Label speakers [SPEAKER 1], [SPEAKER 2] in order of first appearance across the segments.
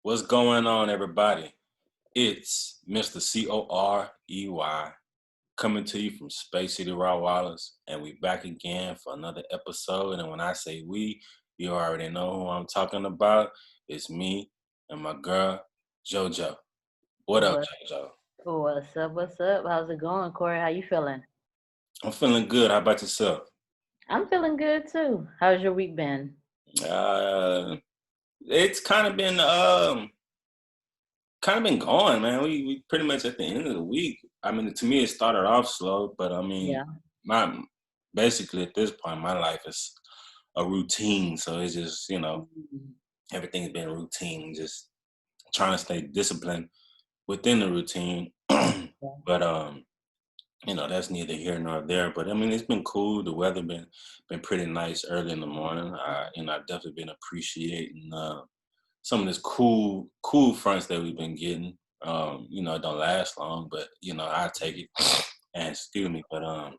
[SPEAKER 1] What's going on, everybody? It's Mr. Corey coming to you from Space City Raw Wallace, and we back again for another episode. And when I say we, you already know who I'm talking about. It's me and my girl, JoJo. What up,
[SPEAKER 2] What,
[SPEAKER 1] JoJo?
[SPEAKER 2] what's up? What's up? How's it going, Corey? How you feeling?
[SPEAKER 1] I'm feeling good. How about yourself?
[SPEAKER 2] I'm feeling good too. How's your week been?
[SPEAKER 1] Uh, it's kind of been going, man. We pretty much at the end of the week. I mean, to me, it started off slow, but I mean,
[SPEAKER 2] Yeah.
[SPEAKER 1] my basically at this point, my life is a routine. So it's just
[SPEAKER 2] Mhm.
[SPEAKER 1] everything's been routine. Just trying to stay disciplined within the routine.
[SPEAKER 2] Yeah.
[SPEAKER 1] But that's neither here nor there. But I mean, it's been cool. The weather been pretty nice early in the morning. I've definitely been appreciating some of this cool fronts that we've been getting. It don't last long, but I take it. And excuse me, but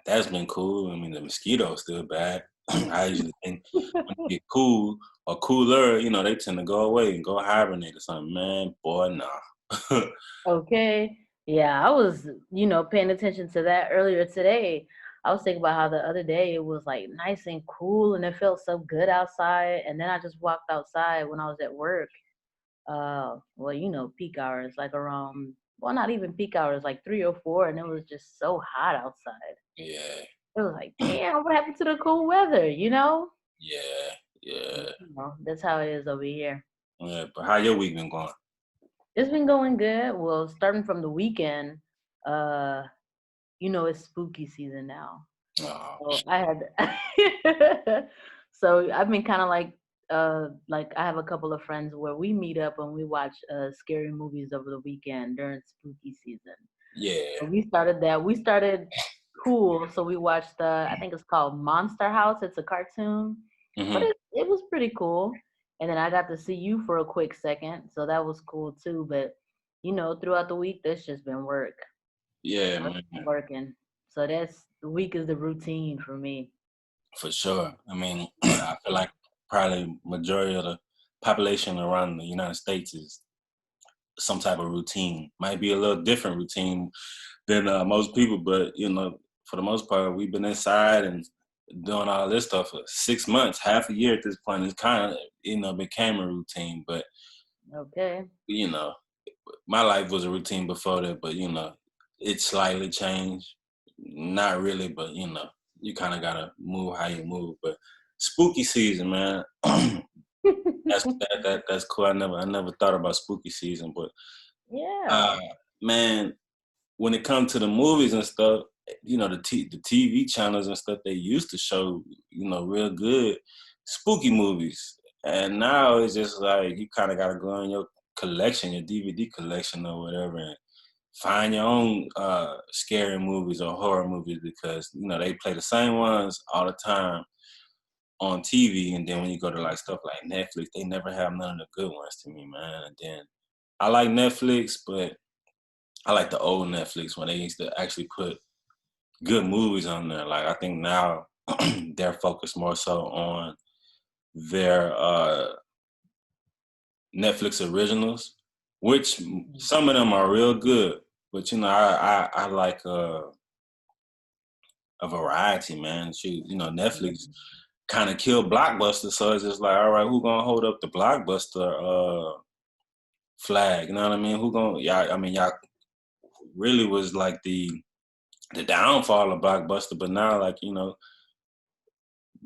[SPEAKER 1] that's been cool. I mean, the mosquitoes still bad. I usually think when they get cool or cooler, they tend to go away and go hibernate or something. Man, boy, nah.
[SPEAKER 2] Okay. Yeah, I was, paying attention to that earlier today. I was thinking about how the other day it was like nice and cool and it felt so good outside. And then I just walked outside when I was at work. Well, peak hours, like around, well, not even peak hours, like 3 or 4, and it was just so hot outside.
[SPEAKER 1] Yeah,
[SPEAKER 2] It was like, damn, what happened to the cool weather?
[SPEAKER 1] yeah, yeah,
[SPEAKER 2] That's how it is over here.
[SPEAKER 1] yeah. But how your week been going?
[SPEAKER 2] It's been going good. Well, starting from the weekend, uh, it's spooky season now.
[SPEAKER 1] Oh,
[SPEAKER 2] So I had, so I've been kind of like I have a couple of friends where we meet up and we watch scary movies over the weekend during spooky season.
[SPEAKER 1] yeah.
[SPEAKER 2] So we started that. We started cool. So we watched I think it's called Monster House. It's a cartoon, but
[SPEAKER 1] Hmm.
[SPEAKER 2] it was pretty cool. And then I got to see you for a quick second, so that was cool too. But throughout the week, that's just been work.
[SPEAKER 1] Yeah,
[SPEAKER 2] Work,
[SPEAKER 1] man.
[SPEAKER 2] working. So that's the week is the routine for me.
[SPEAKER 1] For sure. I mean, I feel like probably majority of the population around the United States is some type of routine. Might be a little different routine than most people, but for the most part, we've been inside and doing all this stuff for 6 months, half a year at this point. It's kind of became a routine, but
[SPEAKER 2] Okay.
[SPEAKER 1] you know, my life was a routine before that, but it slightly changed. Not really, but you kind of gotta move how you move. But spooky season, man. That's cool. I never thought about spooky season, but
[SPEAKER 2] Yeah.
[SPEAKER 1] uh, man, when it comes to the movies and stuff, the TV channels and stuff, they used to show real good spooky movies, and now it's just like you kind of gotta go in your collection, your DVD collection or whatever, and find your own scary movies or horror movies because they play the same ones all the time on TV, and then when you go to like stuff like Netflix, they never have none of the good ones to me, man. And then I like Netflix, but I like the old Netflix when they used to actually put good movies on there. Like I think now they're focused more so on their Netflix originals, which some of them are real good. But I like a variety, man. Shoot, Netflix kind of killed Blockbuster, so it's just like, all right, who gonna hold up the Blockbuster flag? You know what I mean? Who gonna? Yeah, I mean, y'all really was like the downfall of Blockbuster, but now like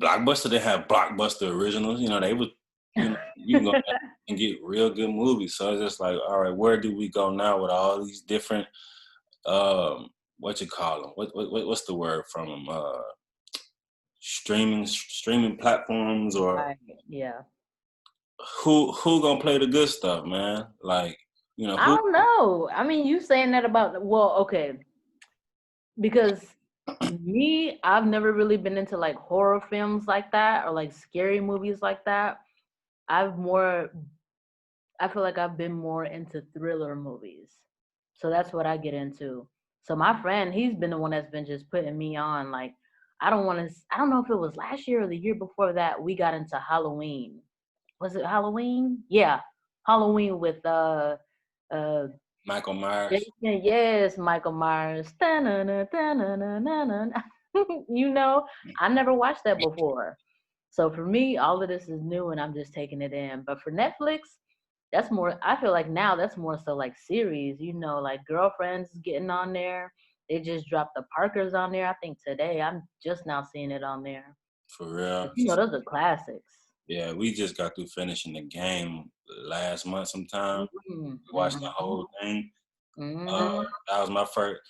[SPEAKER 1] Blockbuster, they have Blockbuster originals. They would, you can go back and get real good movies. So it's just like, all right, where do we go now with all these different, what you call them? What's the word from them? Streaming platforms, or
[SPEAKER 2] Right. Yeah.
[SPEAKER 1] who gonna play the good stuff, man? Like,
[SPEAKER 2] I
[SPEAKER 1] who?
[SPEAKER 2] don't know. I mean, you saying that about, well, okay, because me, I've never really been into like horror films like that or like scary movies like that. I've more, I feel like I've been more into thriller movies. So that's what I get into. So my friend, he's been the one that's been just putting me on. Like, I don't know if it was last year or the year before that we got into Halloween. Was it Halloween? Yeah, Halloween with
[SPEAKER 1] Michael Myers.
[SPEAKER 2] Jason, yes, Michael Myers. Da-na-na, da-na-na-na-na. You know, I never watched that before. So for me, all of this is new and I'm just taking it in. But for Netflix, that's more, I feel like now that's more so like series, you know, like Girlfriends is getting on there. They just dropped the Parkers on there. I think today I'm just now seeing it on there.
[SPEAKER 1] For
[SPEAKER 2] But
[SPEAKER 1] real.
[SPEAKER 2] you know, those are classics.
[SPEAKER 1] Yeah, we just got through finishing the game last month sometime.
[SPEAKER 2] Mm-hmm.
[SPEAKER 1] We watched the whole thing.
[SPEAKER 2] Mm-hmm.
[SPEAKER 1] That was my first.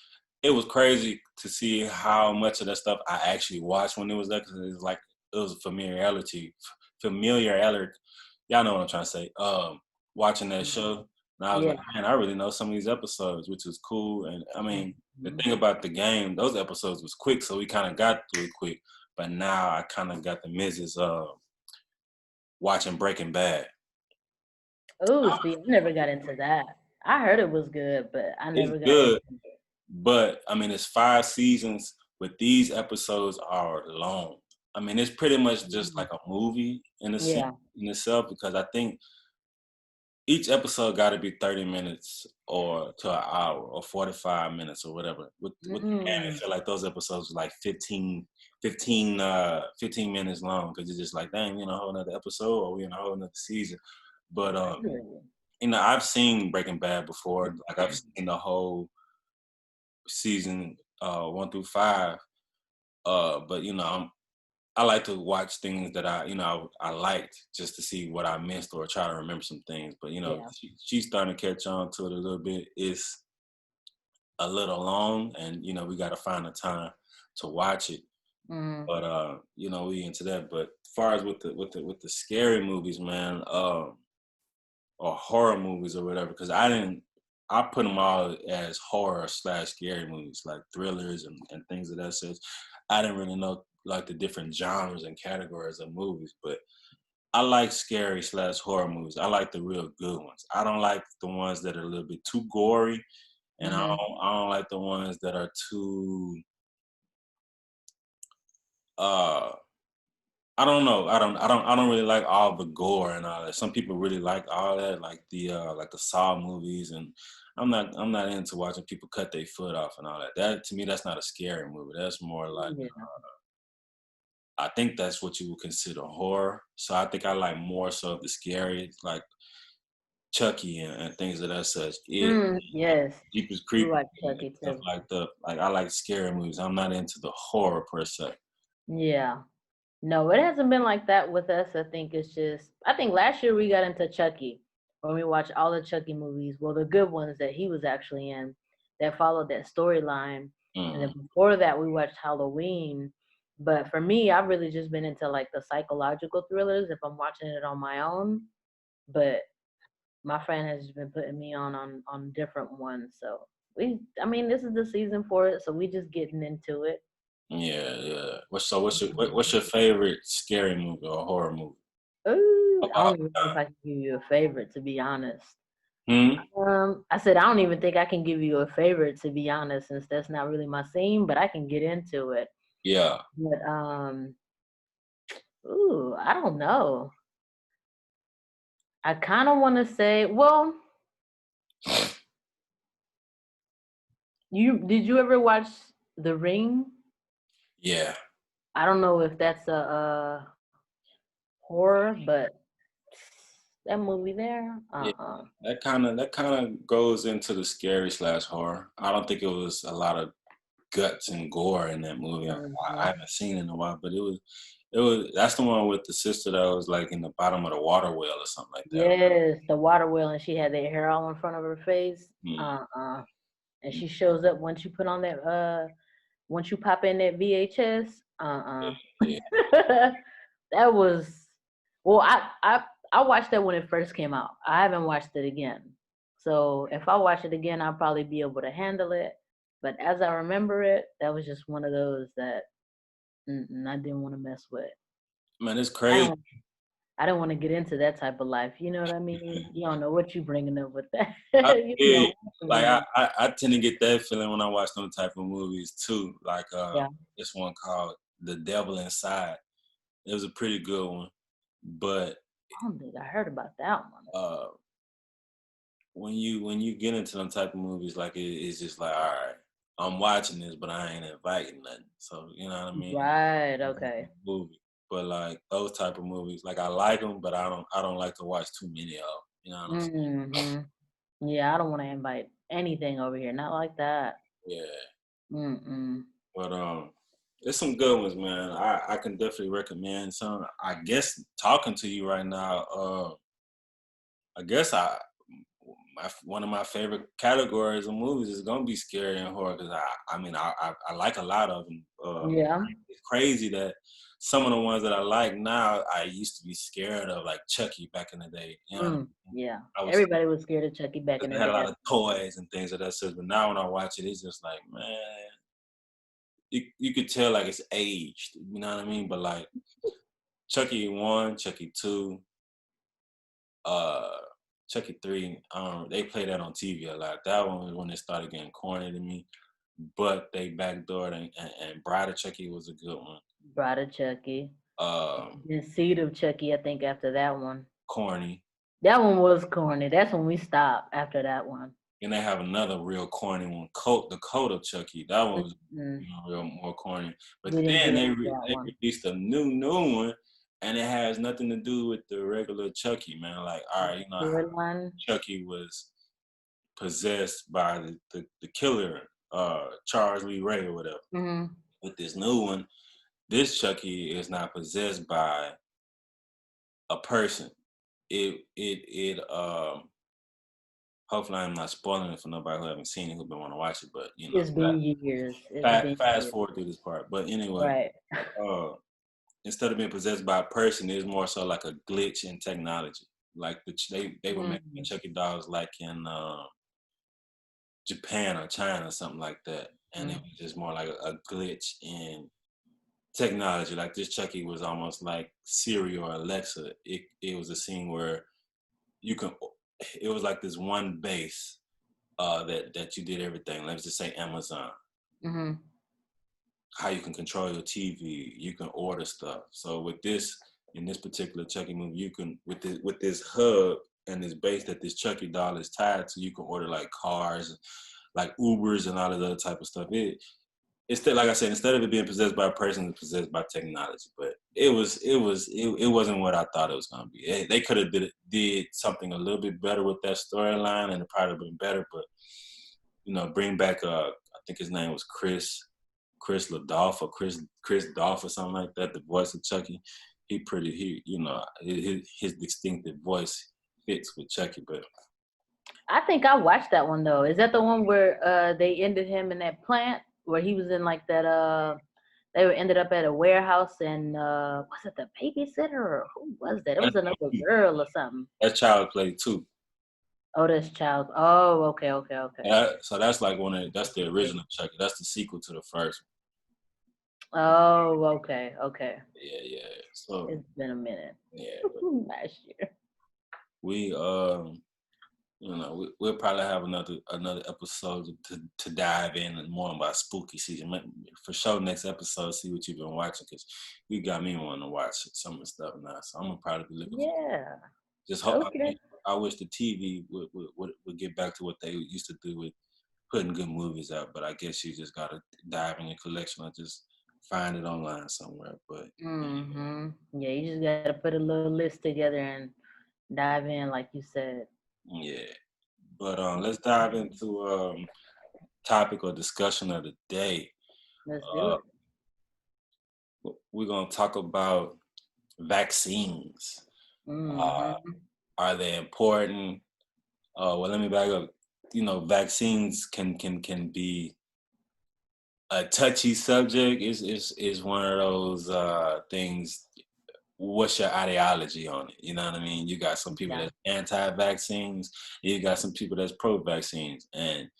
[SPEAKER 1] It was crazy to see how much of that stuff I actually watched when it was there, because it was like it was familiarity. Y'all know what I'm trying to say. Watching that show, and I was
[SPEAKER 2] Yeah.
[SPEAKER 1] like, man, I really know some of these episodes, which was cool. And I mean, the
[SPEAKER 2] Mhm.
[SPEAKER 1] thing about the game, those episodes was quick, so we kind of got through it quick. But now I kind of got the misses watching Breaking Bad.
[SPEAKER 2] Oh, see, I never got into that. I heard it was good, but I
[SPEAKER 1] It's
[SPEAKER 2] never got into
[SPEAKER 1] good,
[SPEAKER 2] it.
[SPEAKER 1] but I mean, it's 5 seasons, but these episodes are long. I mean, it's pretty much just
[SPEAKER 2] Mhm.
[SPEAKER 1] like a movie in a sense
[SPEAKER 2] Yeah.
[SPEAKER 1] in itself, because I think each episode got to be 30 minutes or to an hour or 45 minutes or whatever. With the game, I
[SPEAKER 2] Mm.
[SPEAKER 1] feel like those episodes are like 15 minutes long, because it's just like, dang, we in a whole nother episode or we in a whole nother season. But
[SPEAKER 2] Really?
[SPEAKER 1] I've seen Breaking Bad before. Like I've seen the whole season 1 through 5. But I like to watch things that I liked, just to see what I missed or try to remember some things. But
[SPEAKER 2] Yeah.
[SPEAKER 1] she's starting to catch on to it a little bit. It's a little long, and we got to find the time to watch it.
[SPEAKER 2] Mm.
[SPEAKER 1] But we into that. But as far as with the scary movies, man, or horror movies or whatever, because I put them all as horror slash scary movies, like thrillers and things of that such. I didn't really know like the different genres and categories of movies, but I like scary slash horror movies. I like the real good ones. I don't like the ones that are a little bit too gory, and
[SPEAKER 2] Mm-hmm.
[SPEAKER 1] I don't like the ones that are too uh I don't really like all the gore and all that. Some people really like all that, like the Saw movies, and I'm not into watching people cut their foot off and all that. That to me, that's not a scary movie. That's more like,
[SPEAKER 2] Yeah.
[SPEAKER 1] I think that's what you would consider horror. So I think I like more so of the scary, like Chucky and things of that such.
[SPEAKER 2] Mm. Yes.
[SPEAKER 1] Jeepers
[SPEAKER 2] We
[SPEAKER 1] Creepers
[SPEAKER 2] watch
[SPEAKER 1] and
[SPEAKER 2] Chucky
[SPEAKER 1] stuff
[SPEAKER 2] too.
[SPEAKER 1] like that. Like I like scary movies. I'm not into the horror per se.
[SPEAKER 2] Yeah. No, it hasn't been like that with us. I think it's just, I think last year we got into Chucky when we watched all the Chucky movies. Well, the good ones that he was actually in that followed that storyline. And then
[SPEAKER 1] Mm.
[SPEAKER 2] before that, we watched Halloween. But for me, I've really just been into like the psychological thrillers if I'm watching it on my own. But my friend has just been putting me on different ones. So I mean, this is the season for it. So we just getting into it.
[SPEAKER 1] Yeah, yeah. What's your favorite scary movie or horror movie?
[SPEAKER 2] Ooh,
[SPEAKER 1] Of
[SPEAKER 2] I
[SPEAKER 1] all
[SPEAKER 2] don't even know if I can give you a favorite, to be honest.
[SPEAKER 1] Hmm?
[SPEAKER 2] I said I don't even think I can give you a favorite, to be honest, since that's not really my scene, but I can get into it.
[SPEAKER 1] Yeah.
[SPEAKER 2] But ooh, I don't know. I kind of want to say, well, you ever watch The Ring?
[SPEAKER 1] Yeah.
[SPEAKER 2] I don't know if that's a horror, but that movie there,
[SPEAKER 1] Yeah. That kind of goes into the scary slash horror. I don't think it was a lot of guts and gore in that movie. I
[SPEAKER 2] Mhm.
[SPEAKER 1] haven't seen it in a while, but it was that's the one with the sister that was like in the bottom of the water well or something like that.
[SPEAKER 2] Yes, the water wheel, and she had that hair all in front of her face.
[SPEAKER 1] Mm,
[SPEAKER 2] And she shows up once you put on that once you pop in that VHS.
[SPEAKER 1] yeah.
[SPEAKER 2] That was, well, I watched that when it first came out. I haven't watched it again. So if I watch it again, I'll probably be able to handle it. But as I remember it, that was just one of those that I didn't want to mess with.
[SPEAKER 1] Man, it's
[SPEAKER 2] I
[SPEAKER 1] crazy.
[SPEAKER 2] don't I don't want to get into that type of life. You know what I mean? You don't know what you bringing up with that.
[SPEAKER 1] I
[SPEAKER 2] You don't
[SPEAKER 1] feel
[SPEAKER 2] know
[SPEAKER 1] you.
[SPEAKER 2] what you
[SPEAKER 1] Like
[SPEAKER 2] bringing up.
[SPEAKER 1] I tend to get that feeling when I watch them type of movies too. Like
[SPEAKER 2] Yeah,
[SPEAKER 1] this one called The Devil Inside. It was a pretty good one, but
[SPEAKER 2] I don't think I heard about that one.
[SPEAKER 1] when you get into them type of movies, like it's just like, all right, I'm watching this, but I ain't inviting nothing. So you know what I mean?
[SPEAKER 2] Right. Okay.
[SPEAKER 1] Movie, but like those type of movies, like I like them, but I don't like to watch too many of them. You know what I'm saying?
[SPEAKER 2] Hmm. Yeah, I don't want to invite anything over here. Not like that.
[SPEAKER 1] Yeah,
[SPEAKER 2] Mm-mm.
[SPEAKER 1] but there's some good ones, man. I can definitely recommend some. I guess talking to you right now, I guess one of my favorite categories of movies is gonna be scary and horror because I like a lot of them.
[SPEAKER 2] Yeah.
[SPEAKER 1] It's crazy that some of the ones that I like now I used to be scared of, like Chucky back in the day. You know,
[SPEAKER 2] Yeah.
[SPEAKER 1] I was
[SPEAKER 2] Everybody was scared of Chucky back in
[SPEAKER 1] because
[SPEAKER 2] the
[SPEAKER 1] they had a
[SPEAKER 2] day.
[SPEAKER 1] lot of toys and things of that sort. But now when I watch it, it's just like, man, you could tell like it's aged. You know what I mean? But like Chucky 1, Chucky 2, uh Chucky 3, they play that on TV a lot. That one was when it started getting corny to me. But they backdoored and Bride of Chucky was a good one.
[SPEAKER 2] Bride of Chucky.
[SPEAKER 1] Um,
[SPEAKER 2] Then Seed of Chucky, I think after that one.
[SPEAKER 1] Corny.
[SPEAKER 2] That one was corny. That's when we stopped after that one.
[SPEAKER 1] And they have another real corny one, the Code of Chucky. That one was
[SPEAKER 2] Mm,
[SPEAKER 1] real more corny. But
[SPEAKER 2] we didn't
[SPEAKER 1] then
[SPEAKER 2] get into that
[SPEAKER 1] they
[SPEAKER 2] one.
[SPEAKER 1] released a new one, and it has nothing to do with the regular Chucky, man. Like, all right, you know how
[SPEAKER 2] Storyline.
[SPEAKER 1] Chucky was possessed by the killer, Charles Lee Ray or whatever.
[SPEAKER 2] Mm-hmm.
[SPEAKER 1] With this new one, this Chucky is not possessed by a person. It hopefully I'm not spoiling it for nobody who haven't seen it who been want to watch it, but you know,
[SPEAKER 2] It's been years. It's been
[SPEAKER 1] fast
[SPEAKER 2] years.
[SPEAKER 1] forward through this part. But anyway,
[SPEAKER 2] Right.
[SPEAKER 1] uh, instead of being possessed by a person, it's more so like a glitch in technology. Like they were making Chucky dolls like in Japan or China or something like that, and it was just more like a glitch in technology. Like this Chucky was almost like Siri or Alexa. It was a scene where you can. It was like this one base that you did everything. Let's just say Amazon.
[SPEAKER 2] Mm-hmm.
[SPEAKER 1] How you can control your TV, you can order stuff. So with this, in this particular Chucky movie, you can with this hub and this base that this Chucky doll is tied to, you can order like cars, like Ubers and all of the other type of stuff. Instead, like I said, instead of it being possessed by a person, it's possessed by technology. But it wasn't what I thought it was gonna be. They could have did something a little bit better with that storyline, and it probably been better. But you know, bring back I think his name was Chris LaDolph or Chris Dolph or something like that. The voice of Chucky, his distinctive voice fits with Chucky. But
[SPEAKER 2] I think I watched that one though. Is that the one where they ended him in that plant where he was in like that they were ended up at a warehouse and was it the babysitter or who was that? It was another girl or something.
[SPEAKER 1] that child played too.
[SPEAKER 2] Oh, this child. Oh, okay.
[SPEAKER 1] So that's like that's the original Chucky. That's the sequel to the first
[SPEAKER 2] Oh, okay.
[SPEAKER 1] one. Yeah. So
[SPEAKER 2] It's been a minute.
[SPEAKER 1] yeah,
[SPEAKER 2] Last year.
[SPEAKER 1] we we'll probably have another episode to dive in more about spooky season. For sure, next episode, see what you've been watching because you got me wanting to watch some of the stuff now. So I'm gonna probably be looking.
[SPEAKER 2] Yeah.
[SPEAKER 1] Just hope.
[SPEAKER 2] Okay.
[SPEAKER 1] I wish the TV would get back to what they used to do with putting good movies out. But I guess you just gotta dive in your collection or just find it online somewhere. But
[SPEAKER 2] Yeah, you just gotta put a little list together and dive in, like you said.
[SPEAKER 1] yeah. But let's dive into topic or discussion of the day.
[SPEAKER 2] Let's do it.
[SPEAKER 1] We're gonna talk about vaccines. Uh,
[SPEAKER 2] Mm-hmm.
[SPEAKER 1] are they important? Well, let me back up. You know, vaccines can be a touchy subject. Is one of those things. What's your ideology on it? You know what I mean? You got some people
[SPEAKER 2] Yeah.
[SPEAKER 1] that's anti-vaccines. You got some people that's pro-vaccines, and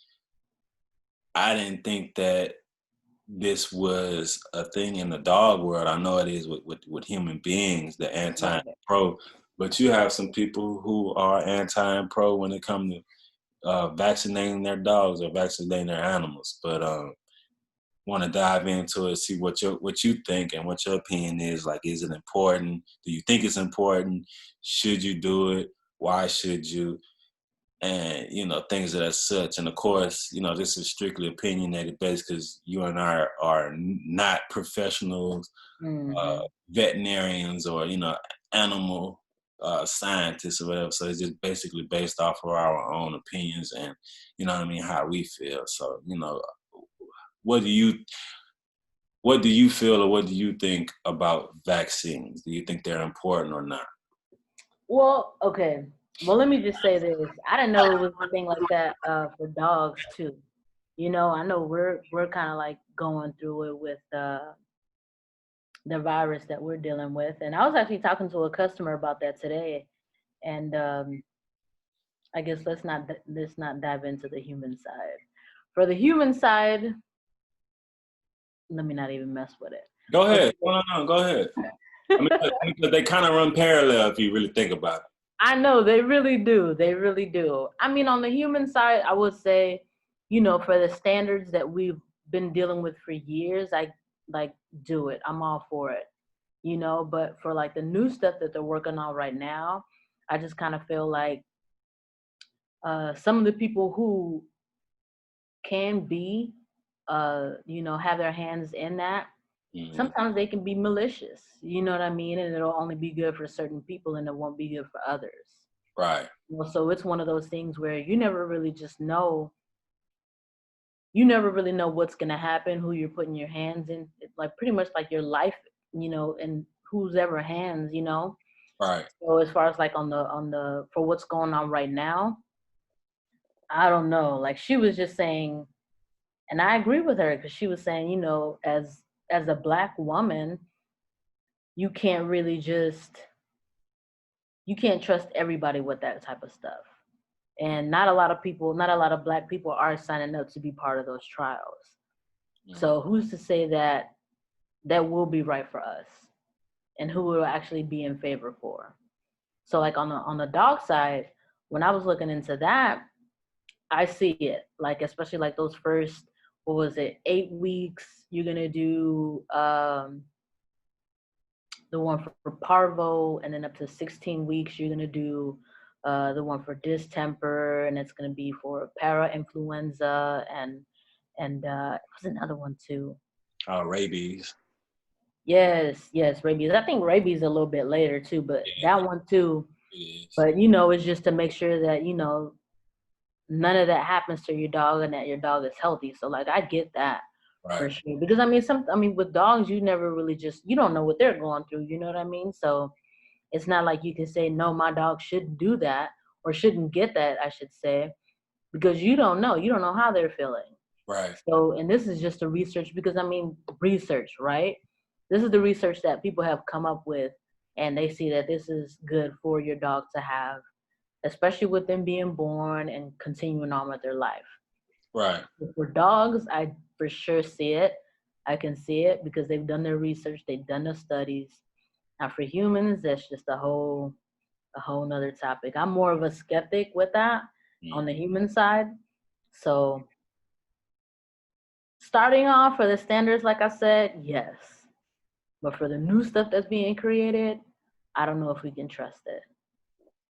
[SPEAKER 1] I didn't think that this was a thing in the dog world. I know it is with human beings, the anti and pro, but you have some people who are anti and pro when it comes to vaccinating their dogs or vaccinating their animals. But want to dive into it, see what you think and what your opinion is. Like, is it important? Do you think it's important? Should you do it? Why should you? and things of that such. And of course, this is strictly opinionated based because you and I are not professionals,
[SPEAKER 2] Mm-hmm.
[SPEAKER 1] veterinarians, or animal scientists or whatever. So it's just basically based off of our own opinions and how we feel. So what do you feel, or what do you think about vaccines? Do you think they're important or not?
[SPEAKER 2] Well, okay. Well, let me just say this. I didn't know it was a thing like that for dogs too. I know we're kind of like going through it with the virus that we're dealing with, and I was actually talking to a customer about that today. And I guess let's not dive into the human side. For the human side, let me not even mess with it.
[SPEAKER 1] Go
[SPEAKER 2] But
[SPEAKER 1] ahead. No, go ahead. Because they kind of run parallel if you really think about it.
[SPEAKER 2] I know they really do. They really do. I mean, on the human side, I would say, for the standards that we've been dealing with for years, I like do it. I'm all for it. But for like the new stuff that they're working on right now, I just kind of feel like some of the people who can be, have their hands in that,
[SPEAKER 1] Mm-hmm.
[SPEAKER 2] sometimes they can be malicious. You know what I mean? And it'll only be good for certain people and it won't be good for others.
[SPEAKER 1] Right.
[SPEAKER 2] So it's one of those things where you never really know what's going to happen, who you're putting your hands in, like pretty much like your life, in whose ever hands.
[SPEAKER 1] Right.
[SPEAKER 2] So as far as like on the for what's going on right now, I don't know. Like she was just saying, and I agree with her because she was saying, as a Black woman, you can't really you can't trust everybody with that type of stuff. And not a lot of Black people are signing up to be part of those trials.
[SPEAKER 1] Mm-hmm.
[SPEAKER 2] So who's to say that that will be right for us and who will actually be in favor for? So like on the dog side, when I was looking into that, I see it. Like especially like those first, what was it, 8 weeks, you're gonna do the one for parvo, and then up to 16 weeks you're gonna do the one for distemper, and it's gonna be for para-influenza and what's another one too?
[SPEAKER 1] Rabies.
[SPEAKER 2] Yes, rabies. I think rabies a little bit later too, but
[SPEAKER 1] Yeah,
[SPEAKER 2] that one too.
[SPEAKER 1] it is.
[SPEAKER 2] But it's just to make sure that none of that happens to your dog and that your dog is healthy. So like I get that for
[SPEAKER 1] Right.
[SPEAKER 2] sure. Because I mean with dogs you never really you don't know what they're going through, you know what I mean? So it's not like you can say no, my dog shouldn't do that or shouldn't get that, I should say, because you don't know. You don't know how they're feeling.
[SPEAKER 1] Right.
[SPEAKER 2] So, and this is just the research because research, right? This is the research that people have come up with and they see that this is good for your dog to have, especially with them being born and continuing on with their life.
[SPEAKER 1] Right.
[SPEAKER 2] For dogs, I for sure see it. I can see it because they've done their research, they've done the studies. Now for humans, that's just a whole nother topic. I'm more of a skeptic with that on the human side. So starting off for the standards, like I said, yes. But for the new stuff that's being created, I don't know if we can trust it.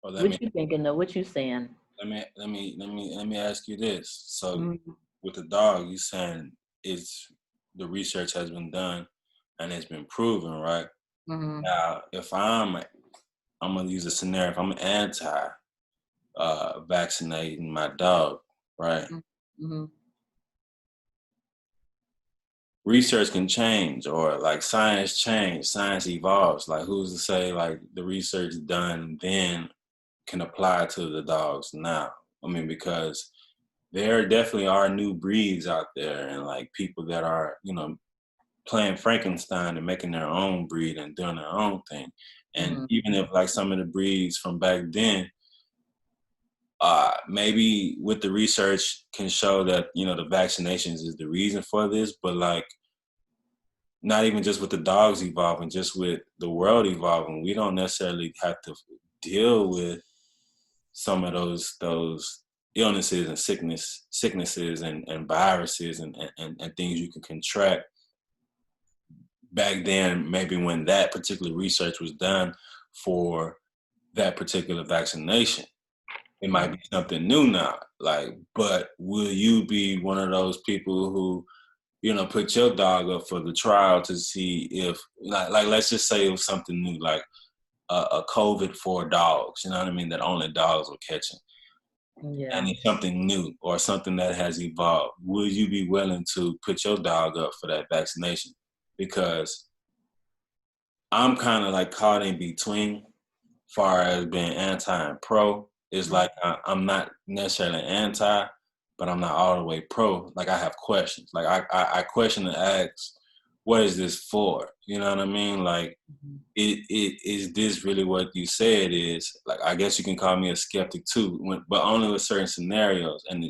[SPEAKER 1] Well,
[SPEAKER 2] What you thinking though? What you saying?
[SPEAKER 1] let me ask you this. So
[SPEAKER 2] Mm-hmm.
[SPEAKER 1] with the dog, you saying the research has been done and it's been proven, right?
[SPEAKER 2] Mm-hmm.
[SPEAKER 1] Now, if I'm gonna use a scenario. If I'm anti vaccinating my dog, right?
[SPEAKER 2] Mm-hmm.
[SPEAKER 1] Research can change, or like science change, science evolves. Like who's to say like the research done then can apply to the dogs now? I mean, because there definitely are new breeds out there, and like people that are playing Frankenstein and making their own breed and doing their own thing. And
[SPEAKER 2] Mm-hmm.
[SPEAKER 1] even if like some of the breeds from back then, maybe with the research can show that the vaccinations is the reason for this, but like not even just with the dogs evolving, just with the world evolving, we don't necessarily have to deal with some of those illnesses and sicknesses and viruses and things you can contract back then, maybe when that particular research was done for that particular vaccination. It might be something new now. Like, but will you be one of those people who, put your dog up for the trial to see if, like let's just say it was something new, like a COVID for dogs, you know what I mean, that only dogs were catching.
[SPEAKER 2] Yeah.
[SPEAKER 1] And it's something new or something that has evolved. Will you be willing to put your dog up for that vaccination? Because I'm kind of like caught in between, far as being anti and pro. It's like I'm not necessarily anti, but I'm not all the way pro. Like I have questions. Like I question and ask, what is this for? You know what I mean? Like it is this really what you say it is? Like I guess you can call me a skeptic too, but only with certain scenarios, and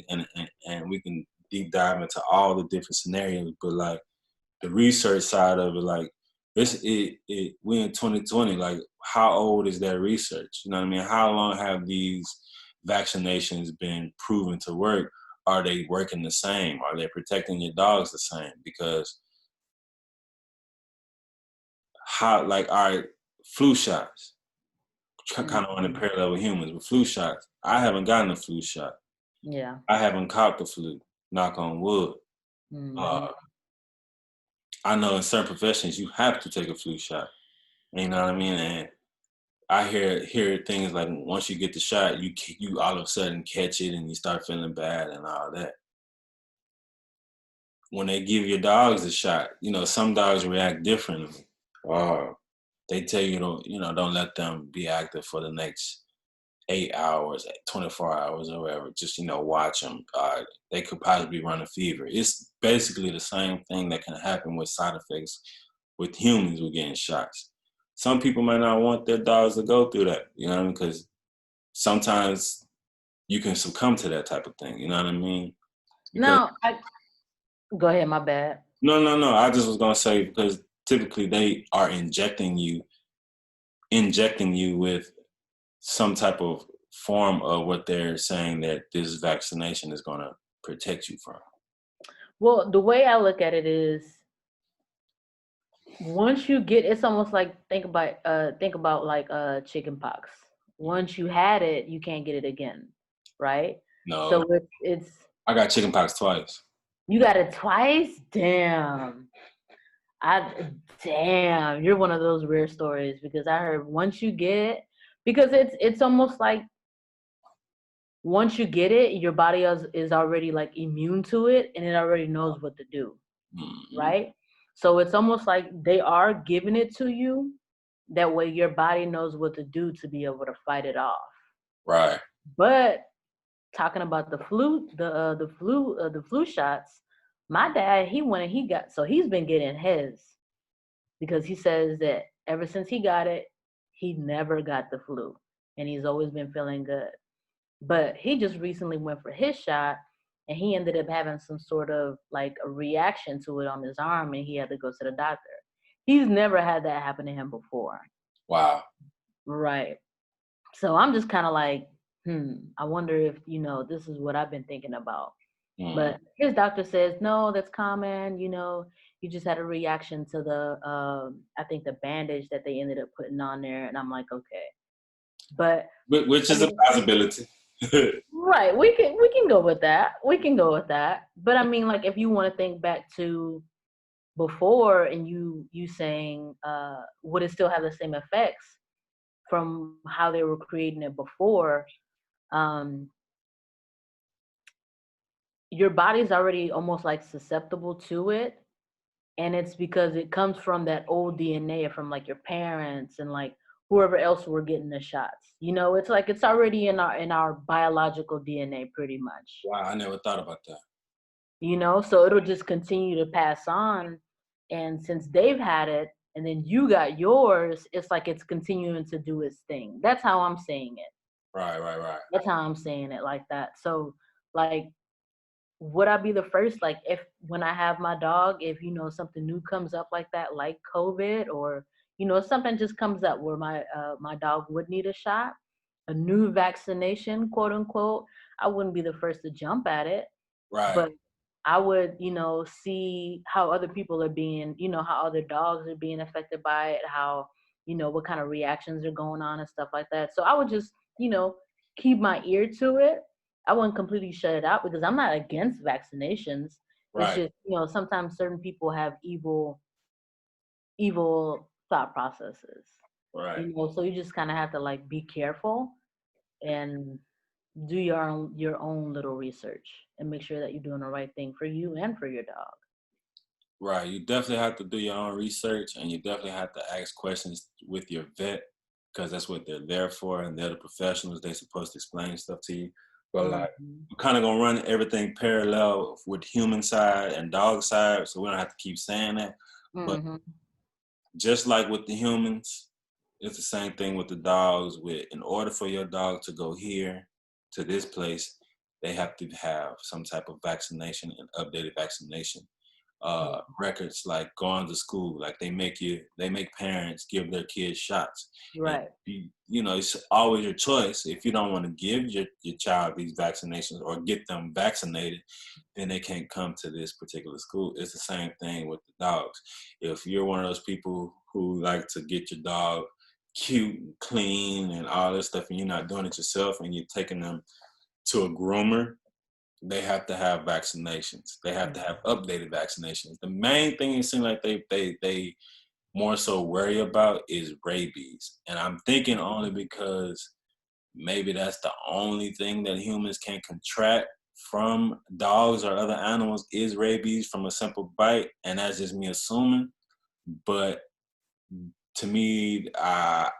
[SPEAKER 1] we can deep dive into all the different scenarios. But like the research side of it, like we in 2020, like how old is that research? You know what I mean? How long have these vaccinations been proven to work? Are they working the same? Are they protecting your dogs the same? Because how, like, all right, flu shots, kind of on the parallel with humans, with flu shots. I haven't gotten a flu shot.
[SPEAKER 2] Yeah.
[SPEAKER 1] I haven't caught the flu, knock on wood. Uh, I know in certain professions you have to take a flu shot. You know what I mean? And I hear things like once you get the shot, you all of a sudden catch it and you start feeling bad and all that. When they give your dogs a shot, some dogs react differently. They tell you don't let them be active for the next 8 hours, 24 hours, or whatever. Just watch them. They could possibly run a fever. It's basically the same thing that can happen with side effects with humans with getting shots. Some people might not want their dogs to go through that, because sometimes you can succumb to that type of thing. You know what I mean? Because
[SPEAKER 2] Go ahead. My bad.
[SPEAKER 1] no. I just was gonna say because typically they are injecting you with some type of form of what they're saying that this vaccination is going to protect you from.
[SPEAKER 2] Well, the way I look at it is, once you get, it's almost like think about like chicken pox. Once you had it, you can't get it again, right?
[SPEAKER 1] No,
[SPEAKER 2] So it's
[SPEAKER 1] I got chicken pox twice.
[SPEAKER 2] You got it twice? Damn. Damn, you're one of those rare stories, because I heard once you get it, because it's almost like once you get it, your body is already like immune to it, and it already knows what to do, right? So it's almost like they are giving it to you. That way your body knows what to do to be able to fight it off.
[SPEAKER 1] Right.
[SPEAKER 2] But talking about the flu shots, my dad, he went and he got, so he's been getting his, because he says that ever since he got it, he never got the flu, and he's always been feeling good. But he just recently went for his shot, and he ended up having some sort of like a reaction to it on his arm, and he had to go to the doctor. He's never had that happen to him before.
[SPEAKER 1] Wow.
[SPEAKER 2] Right. So I'm just kind of like, I wonder if, this is what I've been thinking about. But his doctor says, no, that's common. You just had a reaction to I think the bandage that they ended up putting on there. And I'm like, okay. But
[SPEAKER 1] which is a possibility.
[SPEAKER 2] Right. We can go with that. We can go with that. But I mean, like, if you want to think back to before, and you saying, would it still have the same effects from how they were creating it before? Your body's already almost like susceptible to it, and it's because it comes from that old DNA from like your parents and like whoever else were getting the shots. It's like it's already in our biological DNA pretty much.
[SPEAKER 1] Wow, I never thought about that.
[SPEAKER 2] So it'll just continue to pass on, and since they've had it and then you got yours, it's like it's continuing to do its thing. That's how I'm saying it.
[SPEAKER 1] Right.
[SPEAKER 2] That's how I'm saying it, like that. So, like, would I be the first, like, if when I have my dog, if something new comes up like that, like COVID, or something just comes up where my dog would need a shot, a new vaccination, quote unquote, I wouldn't be the first to jump at it.
[SPEAKER 1] Right.
[SPEAKER 2] But I would, see how other people are being, how other dogs are being affected by it, how, what kind of reactions are going on and stuff like that. So I would just, keep my ear to it. I wouldn't completely shut it out because I'm not against vaccinations. It's
[SPEAKER 1] Right,
[SPEAKER 2] just, sometimes certain people have evil thought processes.
[SPEAKER 1] right.
[SPEAKER 2] So you just kind of have to like be careful and do your own little research and make sure that you're doing the right thing for you and for your dog.
[SPEAKER 1] Right. You definitely have to do your own research and you definitely have to ask questions with your vet because that's what they're there for and they're the professionals. They're supposed to explain stuff to you. But like
[SPEAKER 2] Mm-hmm.
[SPEAKER 1] we're kind of gonna run everything parallel with human side and dog side, so we don't have to keep saying that. But
[SPEAKER 2] Mm-hmm.
[SPEAKER 1] just like with the humans, it's the same thing with the dogs. With in order for your dog to go here to this place, they have to have some type of vaccination and updated vaccination
[SPEAKER 2] Yeah.
[SPEAKER 1] records, like going to school. Like they make parents give their kids shots. And
[SPEAKER 2] Right.
[SPEAKER 1] it's always your choice. If you don't want to give your child these vaccinations or get them vaccinated, then they can't come to this particular school. It's the same thing with the dogs. If you're one of those people who like to get your dog cute and clean and all this stuff, and you're not doing it yourself, and you're taking them to a groomer, they have to have vaccinations. They have to have updated vaccinations. The main thing it seems like they more so worry about is rabies, and I'm thinking only because maybe that's the only thing that humans can contract from dogs or other animals is rabies from a simple bite, and that's just me assuming. But to me, I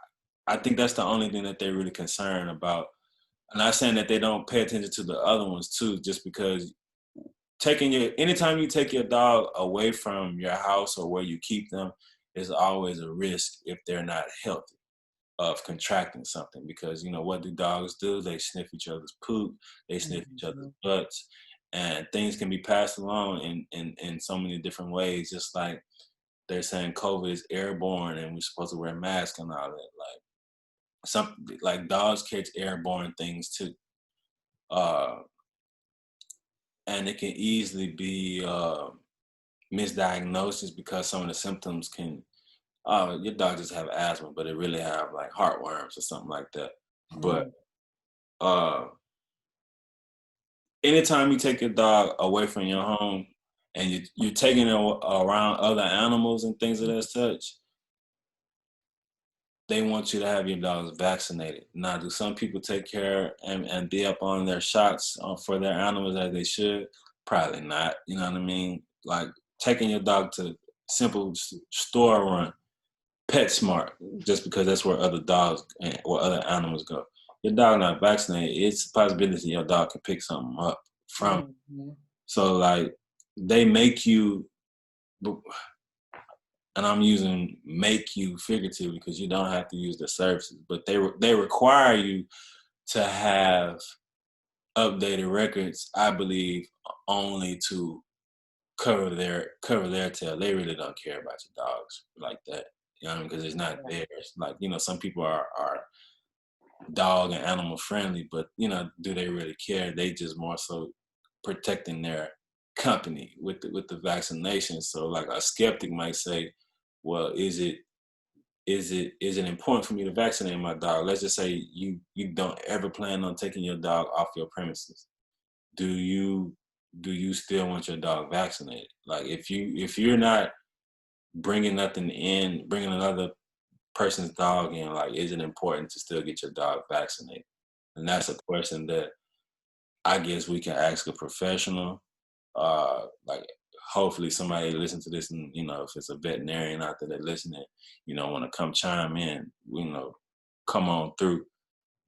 [SPEAKER 1] think that's the only thing that they're really concerned about. I'm not saying that they don't pay attention to the other ones too, just because anytime you take your dog away from your house or where you keep them, there's always a risk if they're not healthy of contracting something, because what do dogs do? They sniff each other's poop, they sniff each other's
[SPEAKER 2] Mm-hmm.
[SPEAKER 1] butts, and things can be passed along in so many different ways. Just like they're saying COVID is airborne and we're supposed to wear masks and all that. Like something like dogs catch airborne things too. Uh, and it can easily be misdiagnosis because some of the symptoms can your dog just have asthma, but it really have like heartworms or something like that. But
[SPEAKER 2] Mm-hmm.
[SPEAKER 1] uh anytime you take your dog away from your home and you're taking it around other animals and things of that such, they want you to have your dogs vaccinated. Now, do some people take care and be up on their shots for their animals as they should? Probably not. You know what I mean? Like taking your dog to simple store run, PetSmart, just because that's where other dogs or other animals go. Your dog not vaccinated, it's a possibility your dog can pick something up from.
[SPEAKER 2] Mm-hmm.
[SPEAKER 1] So like they make you, and I'm using make you figuratively because you don't have to use the services, but they require you to have updated records, I believe, only to cover their tail. They really don't care about your dogs like that. You know what I mean? Because it's not
[SPEAKER 2] Right.
[SPEAKER 1] theirs. Like, some people are dog and animal friendly, but do they really care? They just more so protecting their company with the vaccination. So like a skeptic might say, well, is it important for me to vaccinate my dog? Let's just say you don't ever plan on taking your dog off your premises. Do you still want your dog vaccinated? Like if you're not bringing another person's dog in, like is it important to still get your dog vaccinated? And that's a question that I guess we can ask a professional. Like hopefully somebody listen to this, and if it's a veterinarian out there that listening, want to come chime in, come on through.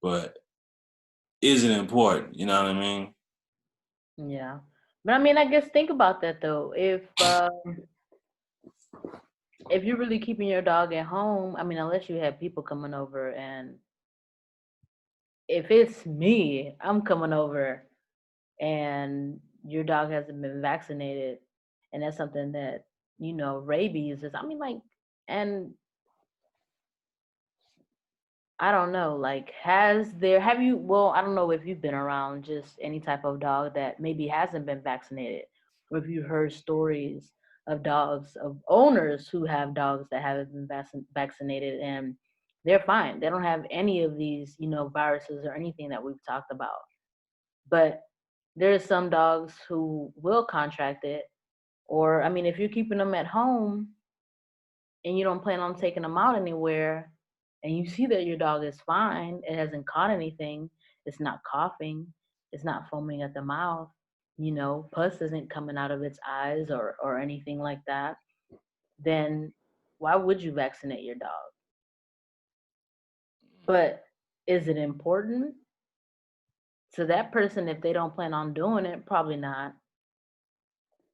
[SPEAKER 1] But is it important? You know what I mean?
[SPEAKER 2] Yeah. But I mean, I guess think about that though. If you're really keeping your dog at home, I mean, unless you have people coming over, and if it's me, I'm coming over and your dog hasn't been vaccinated, and that's something that, rabies is, I mean, like, and I don't know, like, have you, well, I don't know if you've been around just any type of dog that maybe hasn't been vaccinated, or if you heard stories of owners who have dogs that haven't been vaccinated, and they're fine. They don't have any of these, viruses or anything that we've talked about. But there's some dogs who will contract it. Or, I mean, if you're keeping them at home and you don't plan on taking them out anywhere, and you see that your dog is fine, it hasn't caught anything, it's not coughing, it's not foaming at the mouth, pus isn't coming out of its eyes or anything like that, then why would you vaccinate your dog? But is it important to that person? If they don't plan on doing it, probably not.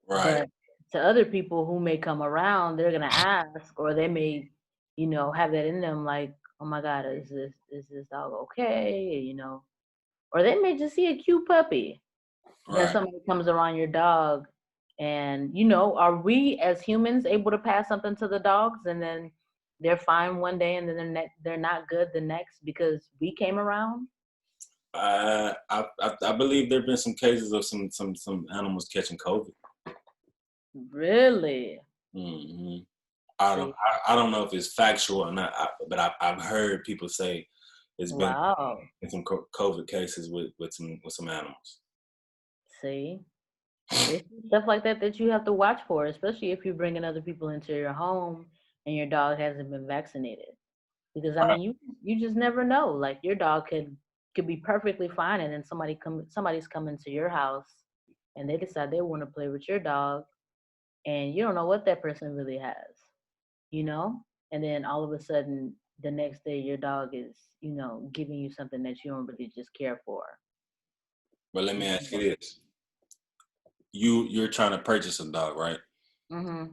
[SPEAKER 1] Right.
[SPEAKER 2] But to other people who may come around, they're gonna ask, or they may, have that in them, like, oh my God, is this dog okay? Or they may just see a cute puppy. Then
[SPEAKER 1] Right.
[SPEAKER 2] somebody comes around your dog, and are we as humans able to pass something to the dogs, and then they're fine one day, and then they're not good the next because we came around?
[SPEAKER 1] I believe there have been some cases of some animals catching COVID.
[SPEAKER 2] Really?
[SPEAKER 1] Mm-hmm.
[SPEAKER 2] See?
[SPEAKER 1] I don't know if it's factual or not, but I've heard people say it's been
[SPEAKER 2] Wow.
[SPEAKER 1] some COVID cases with some animals.
[SPEAKER 2] See? It's stuff like that you have to watch for, especially if you're bringing other people into your home and your dog hasn't been vaccinated. Because I
[SPEAKER 1] Right.
[SPEAKER 2] mean, you just never know. Like your dog could be perfectly fine, and then somebody's coming to your house, and they decide they want to play with your dog, and you don't know what that person really has, you know. And then all of a sudden, the next day, your dog is, giving you something that you don't really just care for.
[SPEAKER 1] But let me ask you this: you're trying to purchase a dog, right?
[SPEAKER 2] Mm-hmm.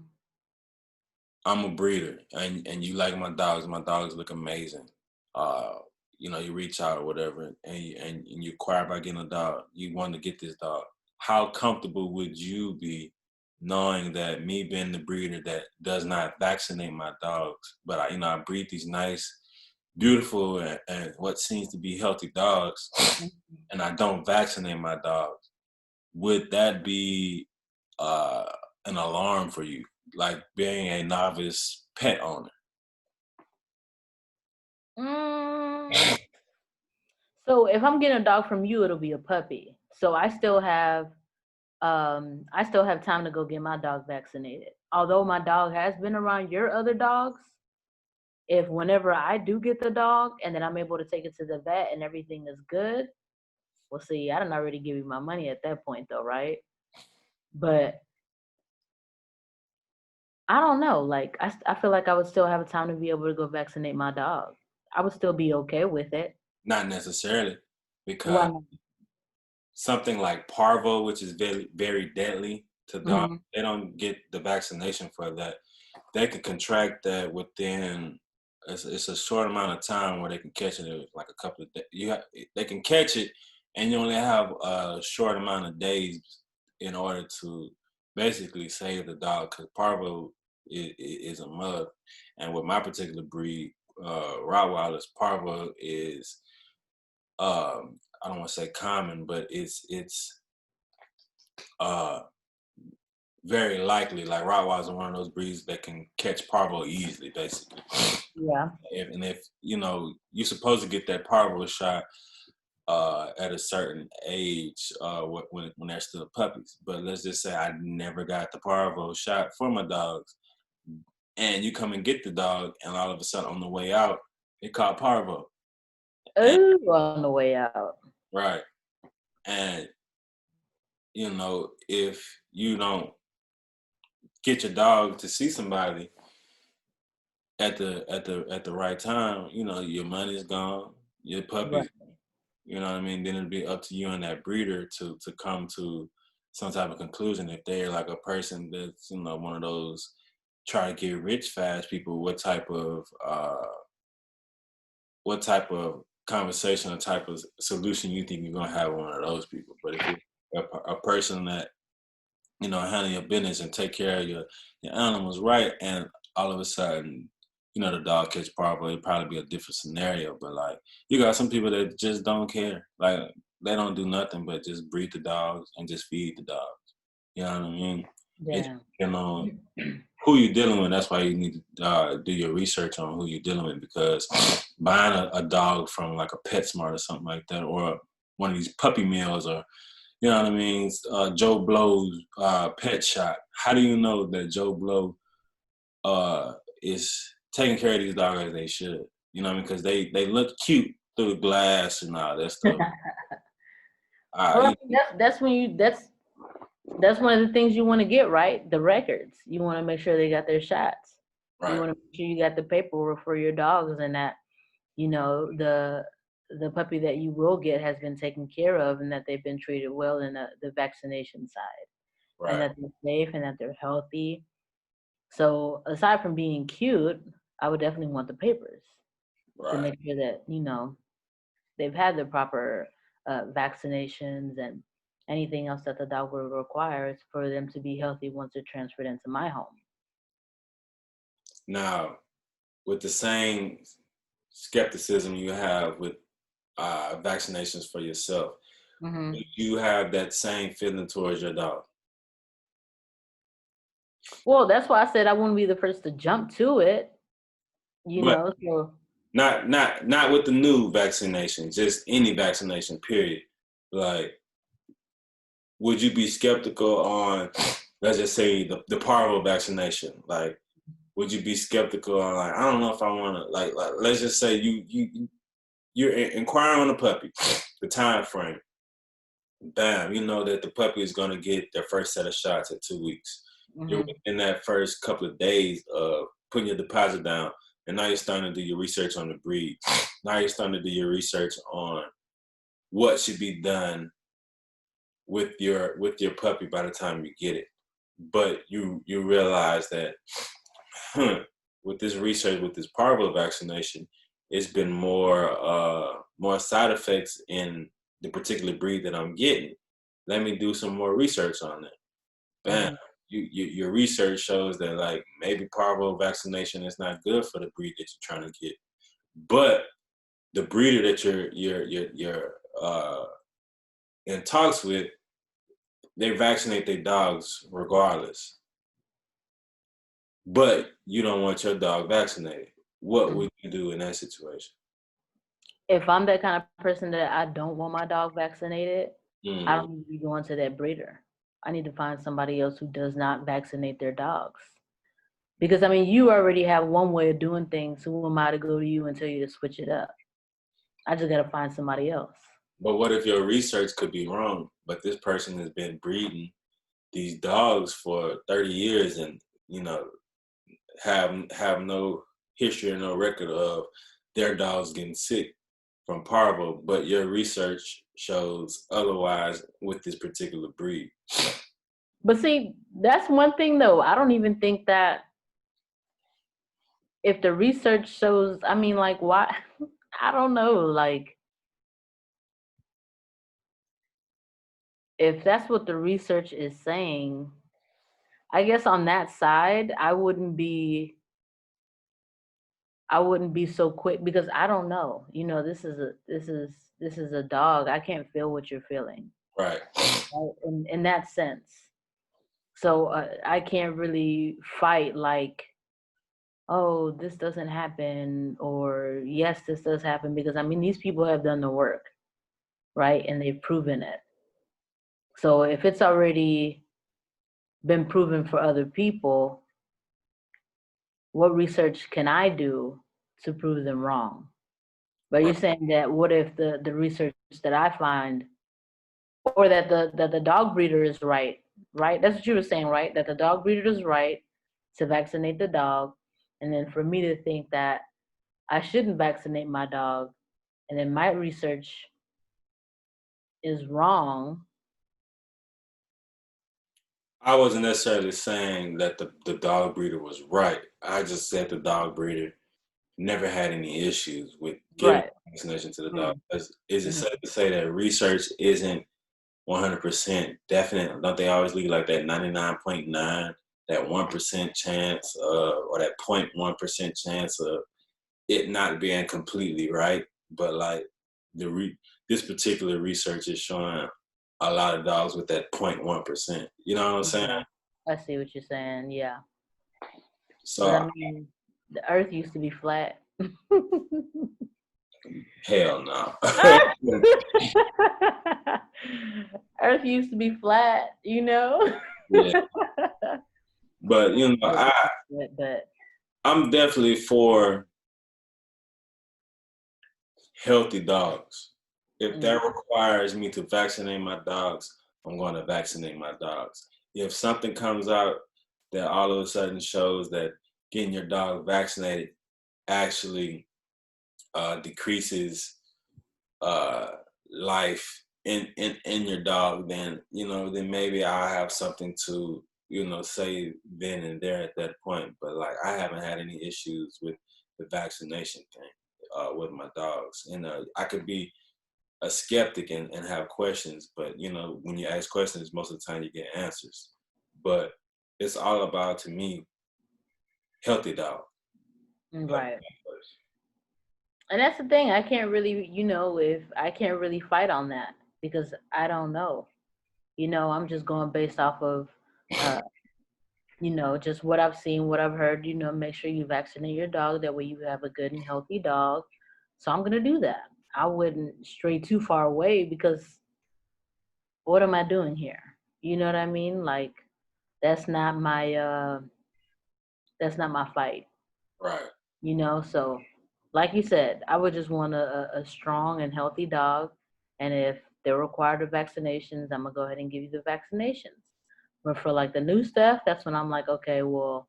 [SPEAKER 1] I'm a breeder, and you like my dogs. My dogs look amazing. Uh, you reach out or whatever, and you acquire by getting a dog. You want to get this dog. How comfortable would you be knowing that me being the breeder that does not vaccinate my dogs, but I breed these nice, beautiful, and what seems to be healthy dogs, and I don't vaccinate my dogs? Would that be uh, an alarm for you, like being a novice pet owner?
[SPEAKER 2] Mm, so if I'm getting a dog from you, it'll be a puppy. So I still have time to go get my dog vaccinated. Although my dog has been around your other dogs, if whenever I do get the dog and then I'm able to take it to the vet and everything is good, well, see, I didn't already give you my money at that point, though, right? But I don't know. Like, I feel like I would still have time to be able to go vaccinate my dog. I would still be okay with it.
[SPEAKER 1] Not necessarily,
[SPEAKER 2] Why
[SPEAKER 1] because
[SPEAKER 2] not?
[SPEAKER 1] something like parvo, which is very, very deadly to dogs,
[SPEAKER 2] Hmm.
[SPEAKER 1] they don't get the vaccination for that. They can contract that within it's a short amount of time where they can catch it, like a couple of days. They can catch it, and you only have a short amount of days in order to basically save the dog, because parvo is a mug, and with my particular breed, Rottweilers, parvo is I don't want to say common, but it's uh very likely. Like Rottweilers are one of those breeds that can catch parvo easily, basically.
[SPEAKER 2] Yeah.
[SPEAKER 1] If you're supposed to get that parvo shot at a certain age when they're still puppies. But let's just say I never got the parvo shot for my dogs, and you come and get the dog, and all of a sudden on the way out, it caught parvo. And
[SPEAKER 2] Oh, on the way out.
[SPEAKER 1] right, and if you don't get your dog to see somebody at the right time, your money's gone, your
[SPEAKER 2] Right.
[SPEAKER 1] puppies, you know what I mean? Then it'll be up to you and that breeder to come to some type of conclusion. If they're like a person that's, one of those try to get rich fast people, what type of conversation or type of solution you think you're gonna have with one of those people. But if you're a person that handle your business and take care of your animals right, and all of a sudden, the dog catch parvo, it'd probably be a different scenario. But like, you got some people that just don't care. Like, they don't do nothing but just breed the dogs and just feed the dogs. You know what I mean? It
[SPEAKER 2] Yeah.
[SPEAKER 1] depends on who you're dealing with. That's why you need to do your research on who you're dealing with, because buying a dog from like a PetSmart or something like that, or one of these puppy mills, or you know what I mean, Joe Blow's pet shop. How do you know that Joe Blow is taking care of these dogs as they should? You know what I mean? Because they look cute through the glass and all that stuff.
[SPEAKER 2] Well, I mean, that's when that's one of the things you want to get, right? The records. You want to make sure they got their shots.
[SPEAKER 1] Right.
[SPEAKER 2] You want to make sure you got the paperwork for your dogs, and that the puppy that you will get has been taken care of, and that they've been treated well in the vaccination side,
[SPEAKER 1] Right.
[SPEAKER 2] and that they're safe and that they're healthy. So aside from being cute, I would definitely want the papers to make sure that they've had the proper vaccinations and anything else that the dog would require for them to be healthy once they're transferred into my home.
[SPEAKER 1] Now, with the same skepticism you have with vaccinations for yourself, do you have that same feeling towards your dog?
[SPEAKER 2] Well, that's why I said I wouldn't be the first to jump to it. So
[SPEAKER 1] not with the new vaccination, just any vaccination, period. Like, would you be skeptical on, let's just say, the parvo vaccination? Like, would you be skeptical on, like, I don't know if I want to, like let's just say you're inquiring on a puppy, the time frame, bam, you know that the puppy is going to get their first set of shots at 2 weeks. You're within that first couple of days of putting your deposit down, and now you're starting to do your research on the breed. Now you're starting to do your research on what should be done with your puppy by the time you get it. But you realize that with this research, with this parvo vaccination, it's been more side effects in the particular breed that I'm getting. Let me do some more research on it. Bam. Your research shows that, like, maybe parvo vaccination is not good for the breed that you're trying to get, but the breeder that you're in talks with, they vaccinate their dogs regardless. But you don't want your dog vaccinated. What would you do in that situation?
[SPEAKER 2] If I'm that kind of person that I don't want my dog vaccinated, I don't need to be going to that breeder. I need to find somebody else who does not vaccinate their dogs. Because, I mean, you already have one way of doing things. Who am I to go to you and tell you to switch it up? I just got to find somebody else.
[SPEAKER 1] But what if your research could be wrong, but this person has been breeding these dogs for 30 years and, have no history or no record of their dogs getting sick from parvo, but your research shows otherwise with this particular breed?
[SPEAKER 2] But see, that's one thing though. I don't even think that if the research shows, I mean, like, why? I don't know. Like, if that's what the research is saying, I guess on that side, I wouldn't be so quick, because I don't know. This is a dog. I can't feel what you're feeling.
[SPEAKER 1] Right.
[SPEAKER 2] In that sense. So I can't really fight like, oh, this doesn't happen, or yes, this does happen, because I mean, these people have done the work, right? And they've proven it. So if it's already been proven for other people, what research can I do to prove them wrong? But you're saying that what if the research that I find, or that the dog breeder is right? That's what you were saying, right? That the dog breeder is right to vaccinate the dog, and then for me to think that I shouldn't vaccinate my dog, and then my research is wrong.
[SPEAKER 1] I wasn't necessarily saying that the dog breeder was right. I just said the dog breeder never had any issues with giving vaccination to the dog. Is it safe to say that research isn't 100% definite? Don't they always leave like that 99.9, that 1% chance, or that 0.1% chance of it not being completely right? But like this particular research is showing a lot of dogs with that 0.1%. You know what I'm saying?
[SPEAKER 2] I see what you're saying. Yeah.
[SPEAKER 1] So
[SPEAKER 2] But I mean, the Earth used to be flat.
[SPEAKER 1] hell no.
[SPEAKER 2] Earth used to be flat, you know.
[SPEAKER 1] Yeah, but you know,
[SPEAKER 2] But
[SPEAKER 1] I'm definitely for healthy dogs. If that requires me to vaccinate my dogs, I'm going to vaccinate my dogs. If something comes out that all of a sudden shows that getting your dog vaccinated actually decreases uh, life in your dog, then then maybe I'll have something to say then and there at that point. But like I haven't had any issues with the vaccination thing with my dogs, and I could be a skeptic and have questions, but when you ask questions, most of the time you get answers. But it's all about, to me, healthy dog. Healthy
[SPEAKER 2] right.
[SPEAKER 1] dog first.
[SPEAKER 2] And that's the thing. I can't really, if I can't really fight on that because I don't know. I'm just going based off of, uh, just what I've seen, what I've heard. Make sure you vaccinate your dog. That way you have a good and healthy dog. So I'm gonna do that. I wouldn't stray too far away because what am I doing here? You know what I mean? Like that's not my fight.
[SPEAKER 1] Right.
[SPEAKER 2] So like you said, I would just want a strong and healthy dog, and if they're required of vaccinations, I'm gonna go ahead and give you the vaccinations. But for like the new stuff, that's when I'm like, okay, well,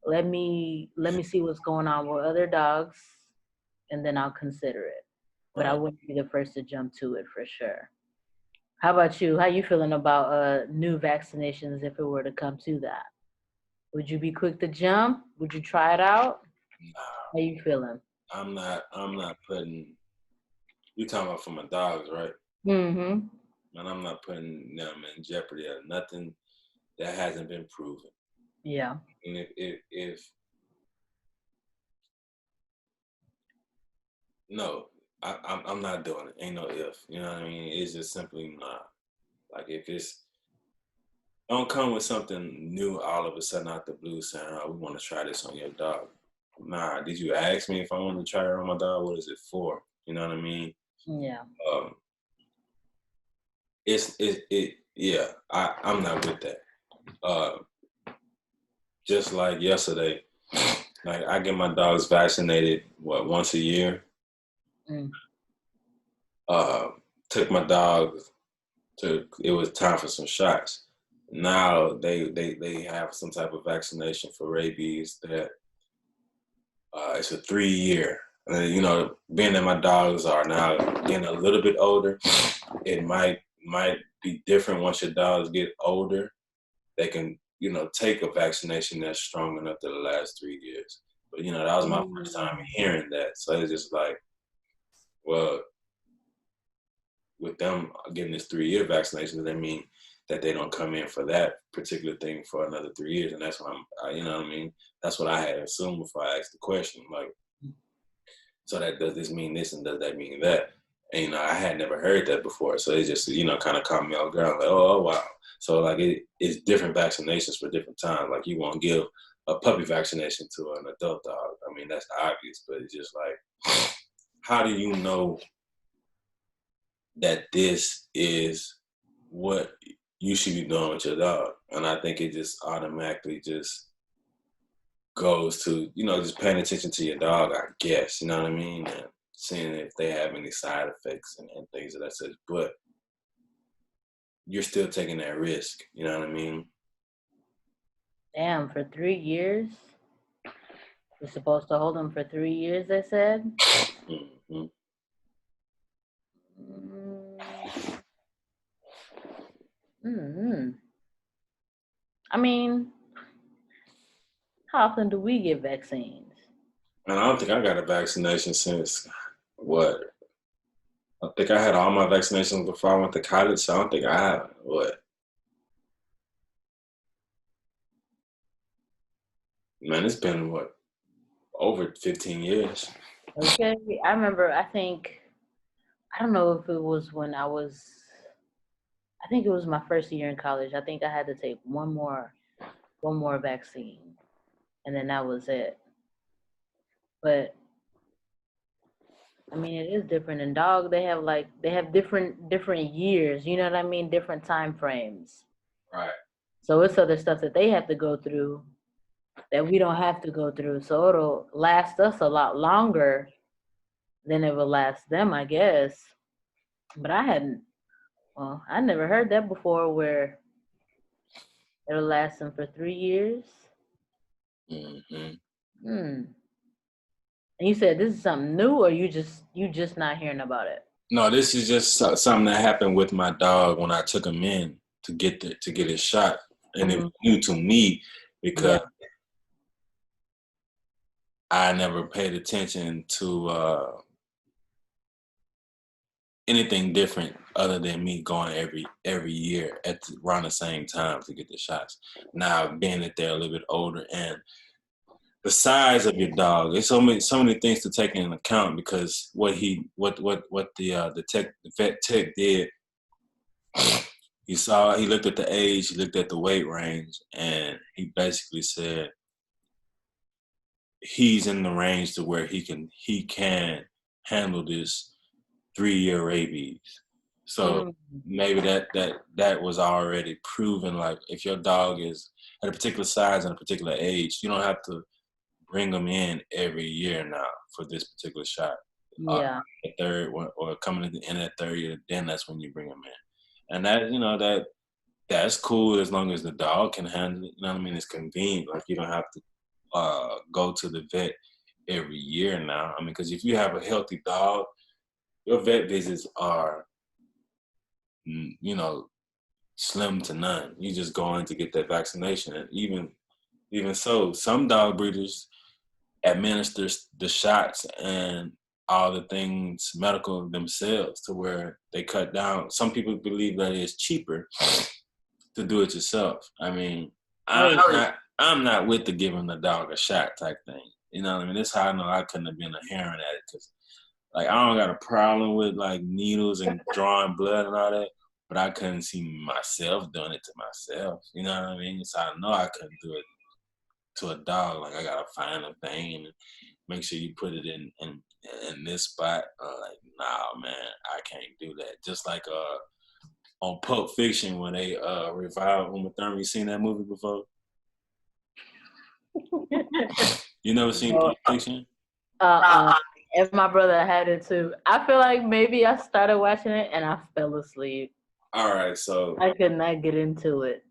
[SPEAKER 2] let me see what's going on with other dogs, and then I'll consider it. But I
[SPEAKER 1] Right.
[SPEAKER 2] wouldn't be the first to jump to it for sure. How about you? How you feeling about new vaccinations if it were to come to that? Would you be quick to jump? Would you try it out?
[SPEAKER 1] Nah,
[SPEAKER 2] How you feeling?
[SPEAKER 1] I'm not. I'm not putting. You talking about for my dogs, right?
[SPEAKER 2] Mm-hmm.
[SPEAKER 1] Man, I'm not putting them in jeopardy of nothing that hasn't been proven.
[SPEAKER 2] Yeah.
[SPEAKER 1] And if no, I'm not doing it. Ain't no if. You know what I mean? It's just simply not. Like if it's don't come with something new all of a sudden out the blue saying, "Oh, we want to try this on your dog." Nah, did you ask me if I want to try it on my dog? What is it for? You know what I mean?
[SPEAKER 2] Yeah.
[SPEAKER 1] Um, yeah. I'm not with that. Uh, just like yesterday, like I get my dogs vaccinated once a year.
[SPEAKER 2] Mm.
[SPEAKER 1] Uh, took my dog to. It was time for some shots. Now they have some type of vaccination for rabies that it's a 3 year. Being that my dogs are now getting a little bit older, it might be different once your dogs get older. They can take a vaccination that's strong enough to last 3 years. But that was my first time
[SPEAKER 2] Mm.
[SPEAKER 1] hearing that, so it's just like, well, with them getting this 3 year vaccination, that mean that they don't come in for that particular thing for another 3 years, and that's what you know what I mean. That's what I had assumed before I asked the question. Like, so that does this mean this and does that mean that? And I had never heard that before, so it just kind of caught me off guard. Like, oh wow. So like it's different vaccinations for different times. Like you won't give a puppy vaccination to an adult dog. I mean that's obvious, but it's just like, how do you know that this is what you should be doing with your dog? And I think it just automatically just goes to just paying attention to your dog, I guess. You know what I mean? And seeing if they have any side effects and things of that such. But you're still taking that risk. You know what I mean?
[SPEAKER 2] Damn, for 3 years? You're supposed to hold them for 3 years, they said?
[SPEAKER 1] Mm-hmm.
[SPEAKER 2] Mm-hmm. I mean, how often do we get vaccines?
[SPEAKER 1] And I don't think I got a vaccination since what? I think I had all my vaccinations before I went to college. So I don't think I have what? Man, it's been what, over 15 years.
[SPEAKER 2] Okay. I remember, I don't know if it was when I think it was my first year in college. I think I had to take one more vaccine. and then that was it. But I mean, it is different. And dog, they have different years. You know what I mean? Different time frames.
[SPEAKER 1] Right.
[SPEAKER 2] So it's other stuff that they have to go through that we don't have to go through. So it'll last us a lot longer than it will last them, I guess. But I never heard that before where it'll last them for 3 years.
[SPEAKER 1] Mm-hmm.
[SPEAKER 2] Hmm. And you said this is something new, or you just not hearing about it?
[SPEAKER 1] No, this is just something that happened with my dog when I took him in to get his shot, and it was new to me
[SPEAKER 2] Yeah.
[SPEAKER 1] because I never paid attention to anything different other than me going every year around the same time to get the shots. Now being that they're a little bit older and the size of your dog, there's so many things to take into account because what the vet tech did, he looked at the age, he looked at the weight range, and he basically said he's in the range to where he can handle this 3-year rabies. So maybe that was already proven. Like if your dog is at a particular size and a particular age, you don't have to bring them in every year now for this particular shot.
[SPEAKER 2] Yeah.
[SPEAKER 1] The third one or coming at the end of that third year, then that's when you bring them in. And that's cool as long as the dog can handle it. You know what I mean? It's convenient. Like you don't have to go to the vet every year now. I mean, because if you have a healthy dog, your vet visits are, slim to none. You just go in to get that vaccination. And even so, some dog breeders administer the shots and all the things medical themselves to where they cut down. Some people believe that it's cheaper to do it yourself. I mean, I'm not with the giving the dog a shot type thing. You know what I mean? This is how I know I couldn't have been a heron at it because like I don't got a problem with like needles and drawing blood and all that, but I couldn't see myself doing it to myself. You know what I mean? So I know I couldn't do it to a dog. Like I gotta find a thing and make sure you put it in this spot. Like, nah, man, I can't do that. Just like on Pulp Fiction when they revived Uma Thurman. You seen that movie before? You never seen Pulp Fiction?
[SPEAKER 2] If my brother had it too, I feel like maybe I started watching it and I fell asleep.
[SPEAKER 1] All right, so
[SPEAKER 2] I could not get into it.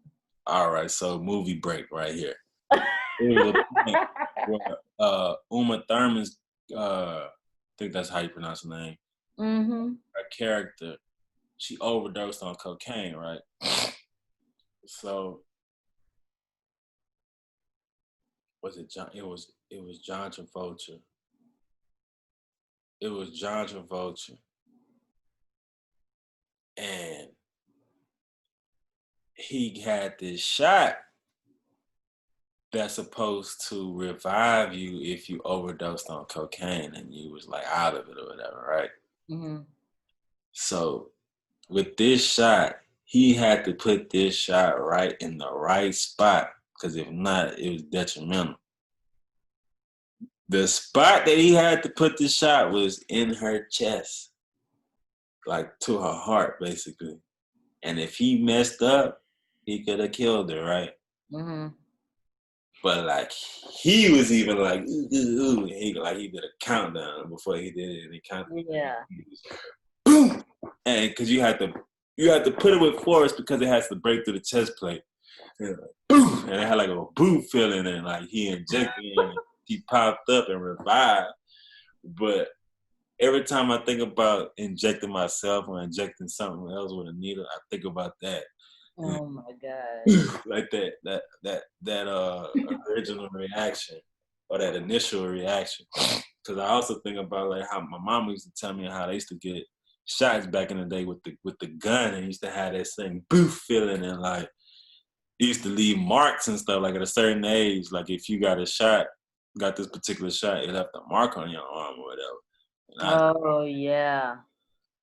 [SPEAKER 1] All right, so movie break right here. There was a point where Uma Thurman's, I think that's how you pronounce her name. Her character, she overdosed on cocaine, right? So was it John? It was John Travolta. It was John Travolta, and he had this shot that's supposed to revive you if you overdosed on cocaine and you was like out of it or whatever, right? So with this shot, he had to put this shot right in the right spot because if not, it was detrimental. The spot that he had to put the shot was in her chest, like to her heart, basically. And if he messed up, he could have killed her, right? But like he was even like, ooh, ooh, ooh. He did a countdown before he did it, and he counted.
[SPEAKER 2] Yeah.
[SPEAKER 1] Boom, and because you had to put it with force because it has to break through the chest plate. And, boom, and it had like a boom feeling, and like he injected and he popped up and revived. But every time I think about injecting myself or injecting something else with a needle, I think about that.
[SPEAKER 2] Oh my god!
[SPEAKER 1] Like that original reaction or that initial reaction. Because I also think about like how my mom used to tell me how they used to get shots back in the day with the gun and used to have that same boof feeling and like it used to leave marks and stuff like at a certain age. Like if you got this particular shot, it left a mark on your arm or whatever.
[SPEAKER 2] Yeah.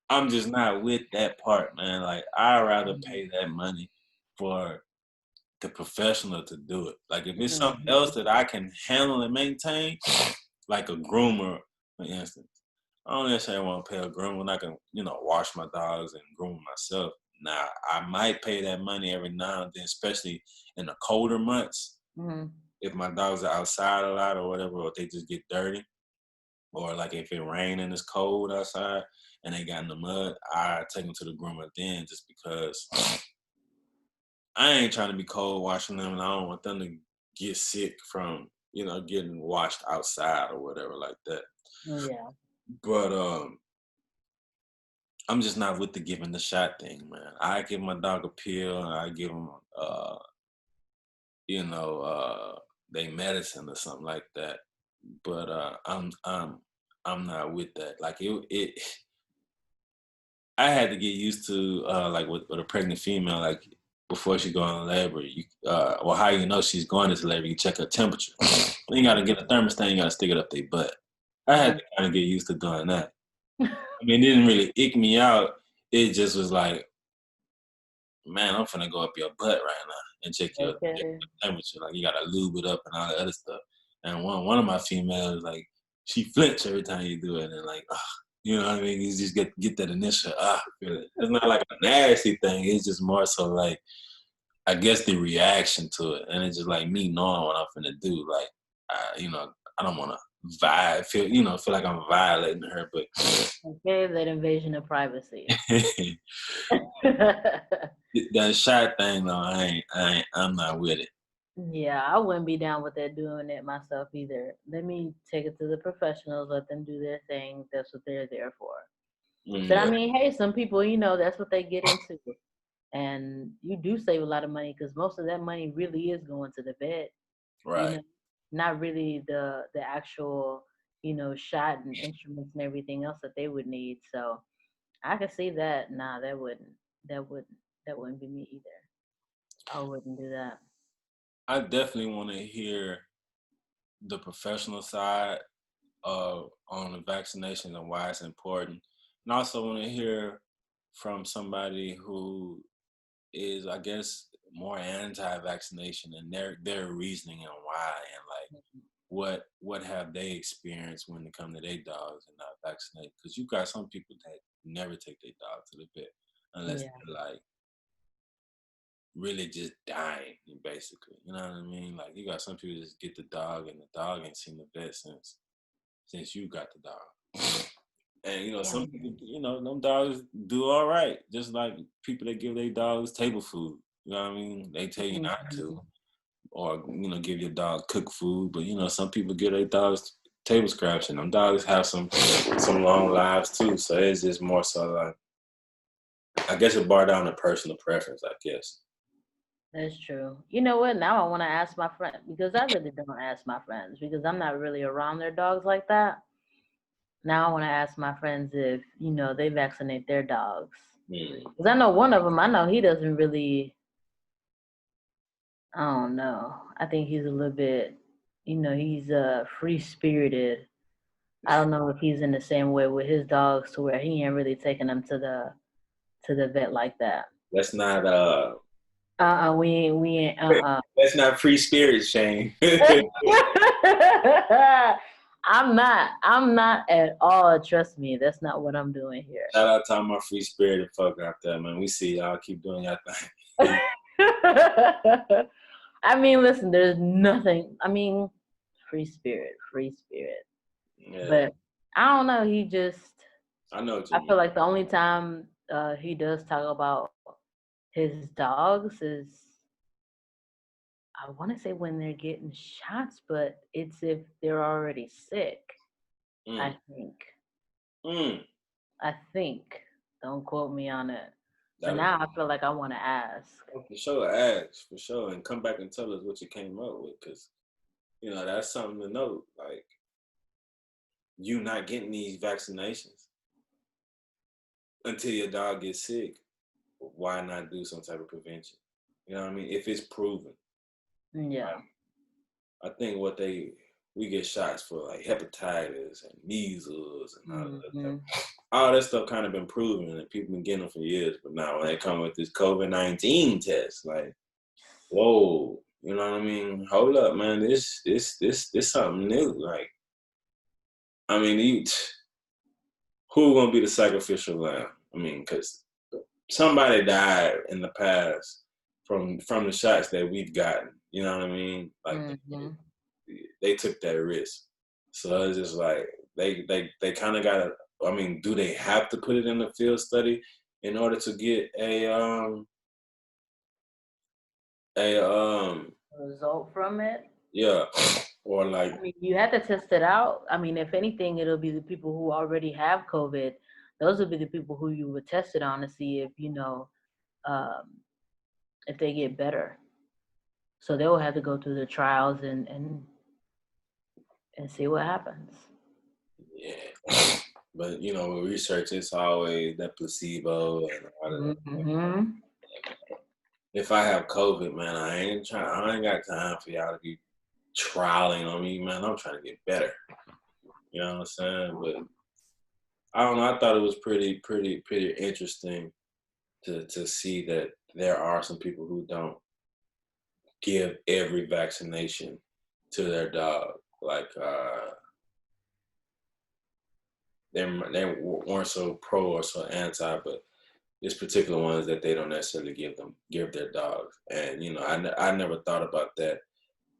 [SPEAKER 1] I'm just not with that part, man. Like I'd rather pay that money for the professional to do it. Like if it's something
[SPEAKER 2] Mm-hmm.
[SPEAKER 1] else that I can handle and maintain, like a groomer, for instance. I don't necessarily want to pay a groomer when I can, wash my dogs and groom myself. Now, I might pay that money every now and then, especially in the colder months.
[SPEAKER 2] Mm-hmm.
[SPEAKER 1] If my dogs are outside a lot or whatever, or if they just get dirty, or like if it rains and it's cold outside and they got in the mud, I take them to the groomer then, just because I ain't trying to be cold washing them, and I don't want them to get sick from, getting washed outside or whatever like that.
[SPEAKER 2] Yeah.
[SPEAKER 1] But I'm just not with the giving the shot thing, man. I give my dog a pill, and I give him, they medicine or something like that. But I'm not with that. Like it I had to get used to like with a pregnant female, like before she go on labor, how you know she's going into labor, you check her temperature. You gotta get a thermostat, you gotta stick it up their butt. I had
[SPEAKER 2] Uh-huh.
[SPEAKER 1] to kind of get used to doing that. I mean, it didn't really ick me out. It just was like, man, I'm finna go up your butt right now and check your
[SPEAKER 2] Okay.
[SPEAKER 1] temperature. Like you gotta lube it up and all that other stuff. And one of my females, like, she flinch every time you do it, and like, you know what I mean? You just get that initial feeling. It's not like a nasty thing. It's just more so like, I guess the reaction to it, and it's just like me knowing what I'm finna do. Like, I don't want to feel like I'm violating her, but
[SPEAKER 2] Okay, that invasion of privacy.
[SPEAKER 1] that shot thing though, I'm not with it.
[SPEAKER 2] Yeah, I wouldn't be down with that doing it myself either. Let me take it to the professionals, let them do their thing. That's what they're there for. But I
[SPEAKER 1] Yeah,
[SPEAKER 2] mean, hey, some people, that's what they get into. And you do save a lot of money because most of that money really is going to the vet, you
[SPEAKER 1] right.
[SPEAKER 2] know, not really the actual, shot and instruments and everything else that they would need. So I could see that. Nah, that wouldn't, that wouldn't be me either. I wouldn't do that.
[SPEAKER 1] I definitely want to hear the professional side on the vaccinations and why it's important, and I also want to hear from somebody who is, I guess, more anti-vaccination and their reasoning and why, and like what have they experienced when it comes to their dogs and not vaccinated? Because you got some people that never take their dog to the vet unless
[SPEAKER 2] Yeah.
[SPEAKER 1] they're like really just dying, basically. You know what I mean? Like you got some people just get the dog and the dog ain't seen the vet since you got the dog. And
[SPEAKER 2] Yeah.
[SPEAKER 1] some people, them dogs do all right. Just like people that give their dogs table food. You know what I mean? They tell you not
[SPEAKER 2] Mhm.
[SPEAKER 1] to, or give your dog cooked food. But some people give their dogs table scraps, and them dogs have some long lives too. So it's just more so like, I guess it bar down to personal preference. I guess.
[SPEAKER 2] That's true. You know what? Now I want to ask my friend because I really don't ask my friends because I'm not really around their dogs like that. Now I want to ask my friends if, they vaccinate their dogs.
[SPEAKER 1] Hmm.
[SPEAKER 2] Because I know one of them, I know he doesn't really, I don't know. I think he's a little bit, he's free spirited. I don't know if he's in the same way with his dogs to where he ain't really taking them to the vet like that.
[SPEAKER 1] That's not
[SPEAKER 2] We ain't
[SPEAKER 1] that's not free spirit, Shane.
[SPEAKER 2] I'm not at all. Trust me, that's not what I'm doing here.
[SPEAKER 1] Shout out to all my free spirited folk out there, man. We see y'all keep doing your thing.
[SPEAKER 2] I mean, listen, there's nothing. I mean, free spirit, free spirit.
[SPEAKER 1] Yeah,
[SPEAKER 2] But I don't know. He just,
[SPEAKER 1] I know what you
[SPEAKER 2] I
[SPEAKER 1] mean.
[SPEAKER 2] feel like the only time he does talk about his dogs is, I want to say when they're getting shots, but it's if they're already sick.
[SPEAKER 1] Mm,
[SPEAKER 2] I think.
[SPEAKER 1] mm.
[SPEAKER 2] I think. Don't quote me on it. But
[SPEAKER 1] That'll
[SPEAKER 2] now I feel like I want to ask.
[SPEAKER 1] for sure ask for sure, and come back and tell us what you came up with, because that's something to know. Like you not getting these vaccinations until your dog gets sick. Why not do some type of prevention? You know what I mean? If it's proven,
[SPEAKER 2] Yeah.
[SPEAKER 1] I think we get shots for like hepatitis and measles and all that
[SPEAKER 2] Hmm.
[SPEAKER 1] stuff. All that stuff kind of been proven and people been getting them for years. But now when they come with this COVID-19 test, like whoa, you know what I mean? Hold up, man. This something new. Like, I mean, who gonna be the sacrificial lamb? I mean, because somebody died in the past from the shots that we've gotten. You know what I mean? Like
[SPEAKER 2] Mm-hmm.
[SPEAKER 1] they took that risk. So it's just like they kind of gotta. I mean, do they have to put it in the field study in order to get a
[SPEAKER 2] Result from it.
[SPEAKER 1] yeah, or like
[SPEAKER 2] I mean, you have to test it out. I mean, if anything, it'll be the people who already have COVID. Those would be the people who you would test it on to see if um, if they get better. So they will have to go through the trials and see what happens.
[SPEAKER 1] yeah. But with research, it's always that placebo and all of that.
[SPEAKER 2] Mm-hmm.
[SPEAKER 1] If I have COVID, man, I ain't got time for y'all to be trialing on me, man. I'm trying to get better. You know what I'm saying? But I don't know. I thought it was pretty interesting to see that there are some people who don't give every vaccination to their dog. Like they weren't so pro or so anti, but there's particular ones that they don't necessarily give their dogs. And I never thought about that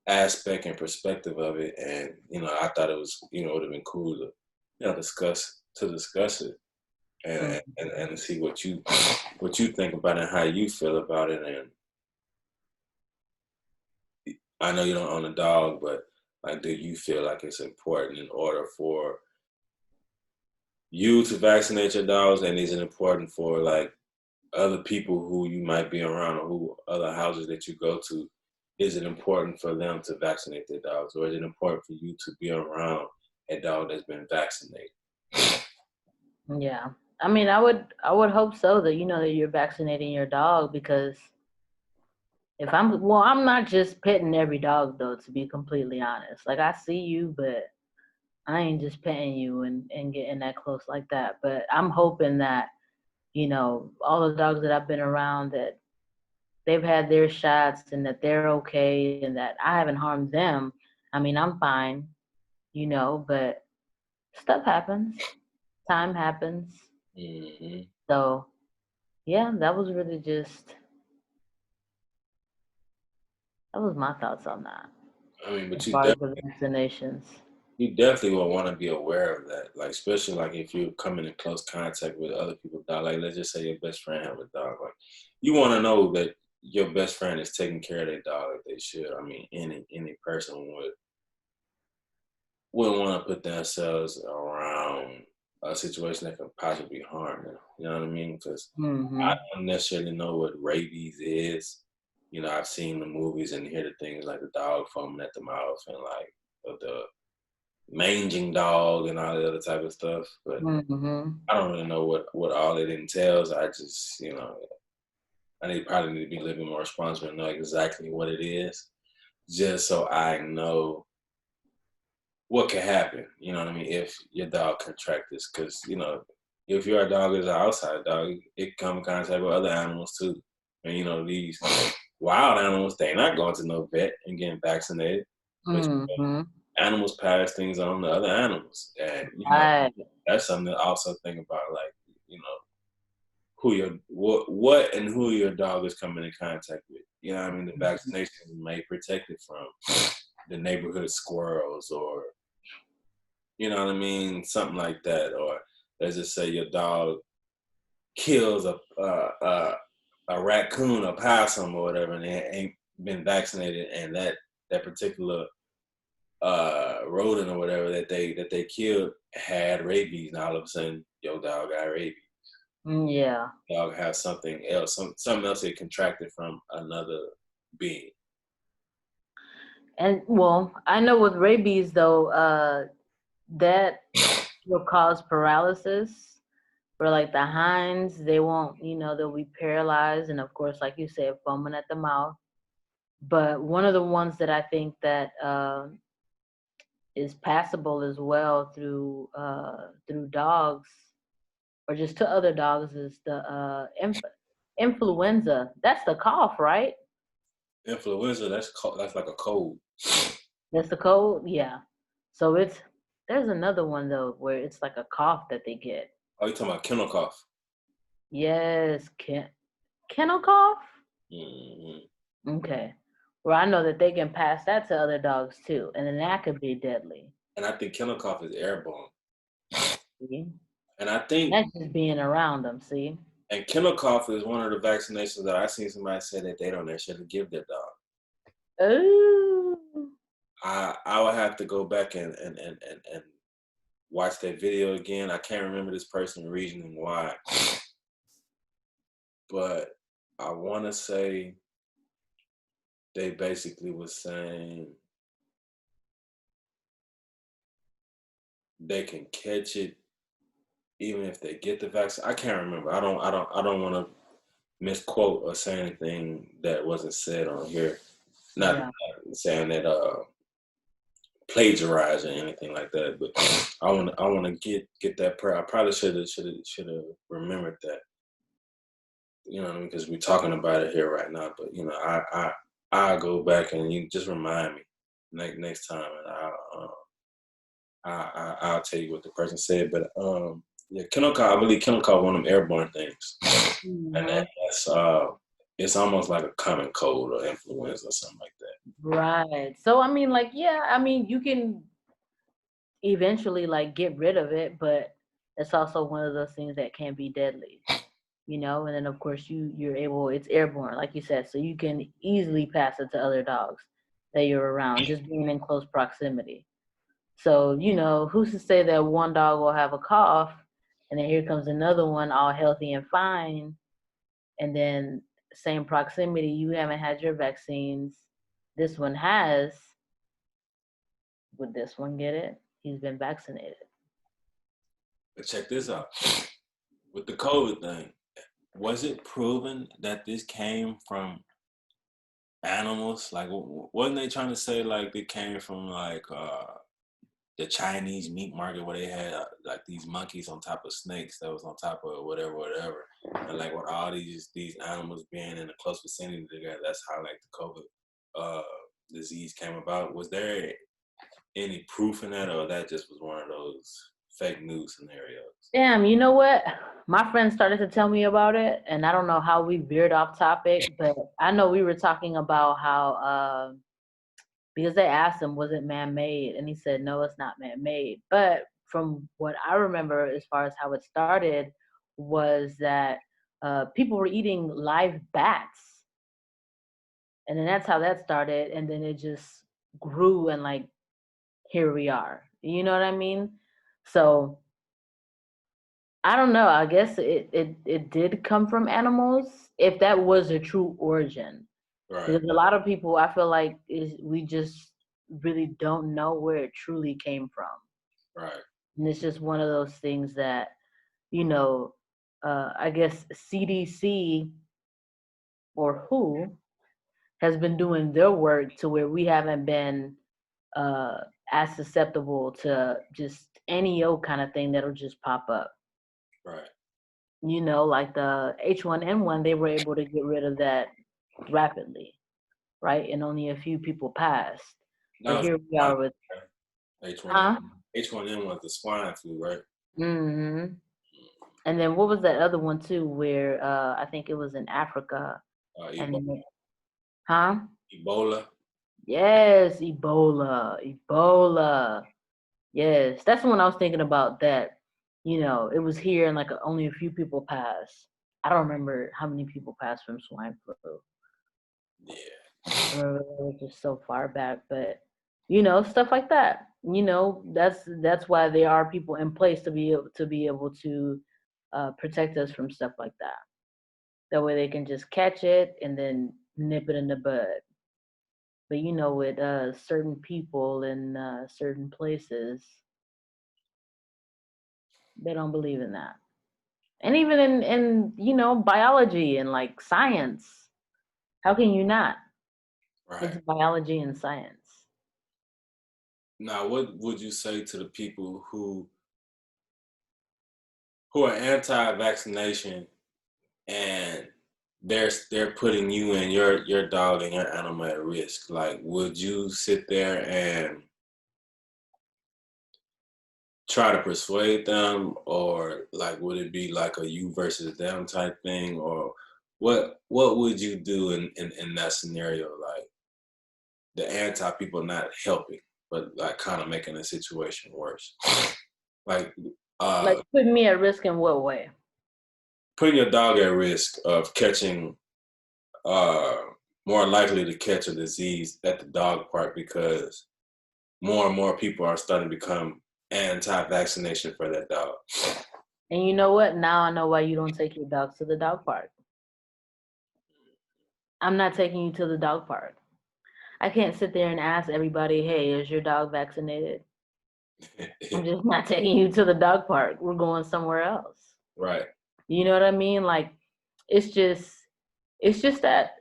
[SPEAKER 1] aspect and perspective of it. And I thought it was would have been cool to discuss it and see what you think about it and how you feel about it. And I know you don't own a dog, but like, do you feel like it's important in order for you to vaccinate your dogs, and is it important for like other people who you might be around or who other houses that you go to? Is it important for them to vaccinate their dogs, or is it important for you to be around a dog that's been vaccinated?
[SPEAKER 2] Yeah. I mean, I would hope so that that you're vaccinating your dog, because I'm not just petting every dog though, to be completely honest. Like, I see you, but I ain't just petting you and getting that close like that. But I'm hoping that, all the dogs that I've been around, that they've had their shots and that they're okay and that I haven't harmed them. I mean, I'm fine, but stuff happens. Time happens.
[SPEAKER 1] Mm-hmm.
[SPEAKER 2] So, yeah, that was my thoughts on that
[SPEAKER 1] I mean,
[SPEAKER 2] as
[SPEAKER 1] but
[SPEAKER 2] far as the vaccinations.
[SPEAKER 1] you definitely will want to be aware of that. Like, especially like if you're coming in close contact with other people's dog. Like, let's just say your best friend have a dog. Like, you want to know that your best friend is taking care of their dog like they should. I mean, any person wouldn't want to put themselves around a situation that could possibly harm them. You know what I mean? Because I
[SPEAKER 2] Mm-hmm.
[SPEAKER 1] don't necessarily know what rabies is. I've seen the movies and hear the things like the dog foaming at the mouth and like the manging dog and all that other type of stuff. But
[SPEAKER 2] Mm-hmm.
[SPEAKER 1] I don't really know what all it entails. I just, I probably need to be a little bit more responsible and know exactly what it is, just so I know what can happen. You know what I mean? If your dog contract this, because if your dog is an outside dog, it come in contact with other animals too. And these wild animals, they're not going to no vet and getting vaccinated, but
[SPEAKER 2] Mm-hmm.
[SPEAKER 1] animals pass things on to other animals, and
[SPEAKER 2] Right.
[SPEAKER 1] that's something to also think about. Like, who what and who your dog is coming in contact with. You know what I mean? The vaccination may protect it from the neighborhood squirrels, or what I mean, something like that. Or let's just say your dog kills a raccoon, a possum, or whatever, and they ain't been vaccinated, and that particular rodent or whatever that they killed had rabies, and all of a sudden your dog got rabies.
[SPEAKER 2] Yeah.
[SPEAKER 1] Dog has something else, something else it contracted from another being.
[SPEAKER 2] And well, I know with rabies though, that will cause paralysis. For like the hinds, they won't, they'll be paralyzed, and of course, like you said, foaming at the mouth. But one of the ones that I think that is passable as well through dogs or just to other dogs is the influenza. That's the cough, right?
[SPEAKER 1] Influenza, that's like a cold.
[SPEAKER 2] That's the code? Yeah. So there's another one though where it's like a cough that they get.
[SPEAKER 1] Oh, you talking about kennel cough?
[SPEAKER 2] Yes, kennel cough?
[SPEAKER 1] Mm-hmm.
[SPEAKER 2] Okay. Well, I know that they can pass that to other dogs too, and then that could be deadly.
[SPEAKER 1] And I think kennel cough is airborne.
[SPEAKER 2] See?
[SPEAKER 1] And I think
[SPEAKER 2] That's just being around them, see?
[SPEAKER 1] and kennel cough is one of the vaccinations that I seen somebody say that they don't actually give their dog.
[SPEAKER 2] Oh.
[SPEAKER 1] I would have to go back and watch that video again. I can't remember this person reasoning why, but I want to say they basically was saying they can catch it even if they get the vaccine. I can't remember. I don't want to misquote or say anything that wasn't said on here. Not
[SPEAKER 2] Yeah.
[SPEAKER 1] saying that plagiarize or anything like that, but I want to get that prayer. I probably should have remembered that. You know, because we're talking about it here right now. But you know, I go back and you just remind me next time, and I'll tell you what the person said. But yeah, kennel cough. I believe kennel cough one of them airborne things, and
[SPEAKER 2] Mhm.
[SPEAKER 1] that's it's almost like a common cold or influenza or something like that.
[SPEAKER 2] Right. So I mean, like, yeah, I mean, you can eventually like get rid of it, but it's also one of those things that can be deadly, you know. And then of course it's airborne, like you said, so you can easily pass it to other dogs that you're around, just being in close proximity. So, you know, who's to say that one dog will have a cough and then here comes another one all healthy and fine, and then same proximity, you haven't had your vaccines, this one has, would this one get it? He's been vaccinated.
[SPEAKER 1] But check this out. With the COVID thing, was it proven that this came from animals? Like, wasn't they trying to say like it came from like the Chinese meat market where they had like these monkeys on top of snakes that was on top of whatever, and like with all these animals being in a close vicinity together, that's how like the COVID disease came about. Was there any proof in that, or that just was one of those fake news scenarios?
[SPEAKER 2] Damn, you know what? My friend started to tell me about it, and I don't know how we veered off topic, but I know we were talking about how because they asked him, was it man-made? And he said, no, it's not man-made. But from what I remember, as far as how it started, was that people were eating live bats, and then that's how that started, and then it just grew, and like here we are. You know what I mean? So I don't know. I guess it did come from animals, if that was a true origin.
[SPEAKER 1] Right,
[SPEAKER 2] Because a lot of people, I feel like, we just really don't know where it truly came from.
[SPEAKER 1] right,
[SPEAKER 2] And it's just one of those things that, you know, I guess CDC or WHO has been doing their work to where we haven't been uh, as susceptible to just any old kind of thing that'll just pop up.
[SPEAKER 1] right.
[SPEAKER 2] You know, like the H1N1, they were able to get rid of that rapidly, right? And only a few people passed. But
[SPEAKER 1] That was
[SPEAKER 2] here we are with,
[SPEAKER 1] H1N1.
[SPEAKER 2] huh?
[SPEAKER 1] H1N1 was the swine flu, right?
[SPEAKER 2] Mm-hmm. And then what was that other one too, where I think it was in Africa,
[SPEAKER 1] Ebola.
[SPEAKER 2] and huh?
[SPEAKER 1] Ebola.
[SPEAKER 2] Yes, Ebola, Ebola. Yes, that's the one I was thinking about. That, you know, it was here and like only a few people passed. I don't remember how many people passed from swine flu.
[SPEAKER 1] Yeah.
[SPEAKER 2] I remember it was just so far back, but you know, stuff like that. You know, that's why there are people in place to be able to protect us from stuff like that. That way they can just catch it and then nip it in the bud. But you know, with certain people in certain places, they don't believe in that. And even in you know, biology and like science, how can you not?
[SPEAKER 1] Right.
[SPEAKER 2] It's biology and science.
[SPEAKER 1] Now, what would you say to the people who are anti-vaccination and they're putting you and your dog and your animal at risk. Like, would you sit there and try to persuade them, or like would it be like a you versus them type thing, or what would you do in that scenario? Like the anti people not helping, but like kind of making the situation worse. Like
[SPEAKER 2] Like putting me at risk in what way?
[SPEAKER 1] putting your dog at risk of catching uh more likely to catch a disease at the dog park because more and more people are starting to become anti-vaccination for that dog.
[SPEAKER 2] And you know what? Now I know why you don't take your dogs to the dog park. I'm not taking you to the dog park. I can't sit there and ask everybody, hey, is your dog vaccinated? I'm just not taking you to the dog park. We're going somewhere else.
[SPEAKER 1] Right.
[SPEAKER 2] You know what I mean? Like, it's just that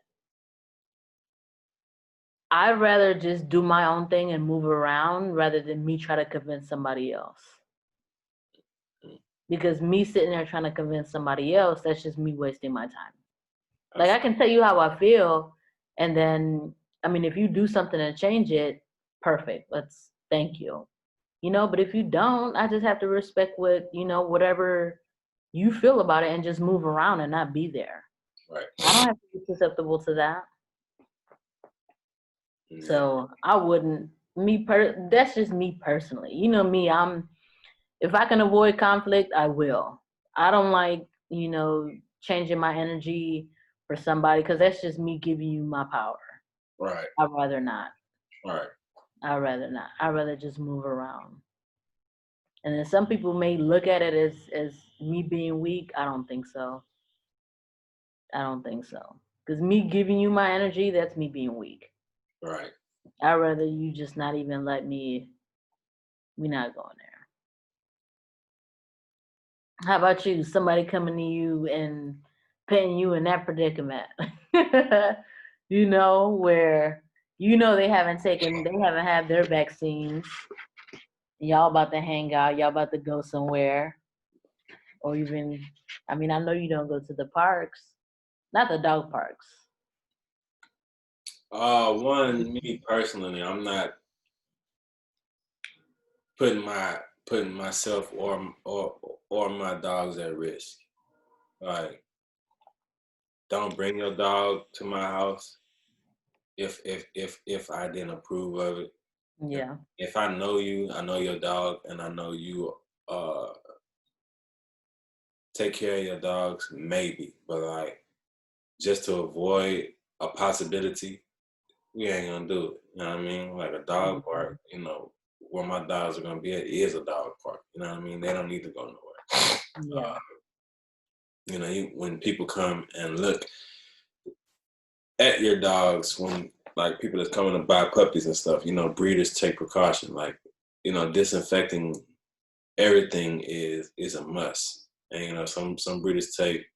[SPEAKER 2] I'd rather just do my own thing and move around rather than me try to convince somebody else. Because me sitting there trying to convince somebody else, that's just me wasting my time. Like, I can tell you how I feel, and then, I mean, if you do something to change it, perfect. Thank you. You know, but if you don't, I just have to respect whatever you feel about it and just move around and not be there.
[SPEAKER 1] Right.
[SPEAKER 2] I don't have to be susceptible to that. Yeah. So I wouldn't, that's just me personally. You know me, if I can avoid conflict, I will. I don't like, changing my energy for somebody because that's just me giving you my power.
[SPEAKER 1] Right.
[SPEAKER 2] I'd rather not.
[SPEAKER 1] Right.
[SPEAKER 2] I'd rather not. I'd rather just move around. And then some people may look at it as me being weak. I don't think so. I don't think so. Because me giving you my energy, that's me being weak.
[SPEAKER 1] Right.
[SPEAKER 2] I'd rather you just not even let me, we're not going there. How about you? Somebody coming to you and putting you in that predicament, where they haven't had their vaccines. Y'all about to hang out. Y'all about to go somewhere, or even, I mean, I know you don't go to the parks, not the dog parks.
[SPEAKER 1] Me personally, I'm not putting myself or my dogs at risk. Like, don't bring your dog to my house if I didn't approve of it.
[SPEAKER 2] Yeah.
[SPEAKER 1] If I know you, I know your dog, and I know you take care of your dogs, maybe. But like, just to avoid a possibility, we ain't gonna do it. You know what I mean? Like a dog park, where my dogs are gonna be at is a dog park. You know what I mean? They don't need to go nowhere.
[SPEAKER 2] Yeah.
[SPEAKER 1] When people come and look at your dogs, when like people that's coming to buy puppies and stuff, breeders take precaution. Like, disinfecting everything is a must. And some breeders take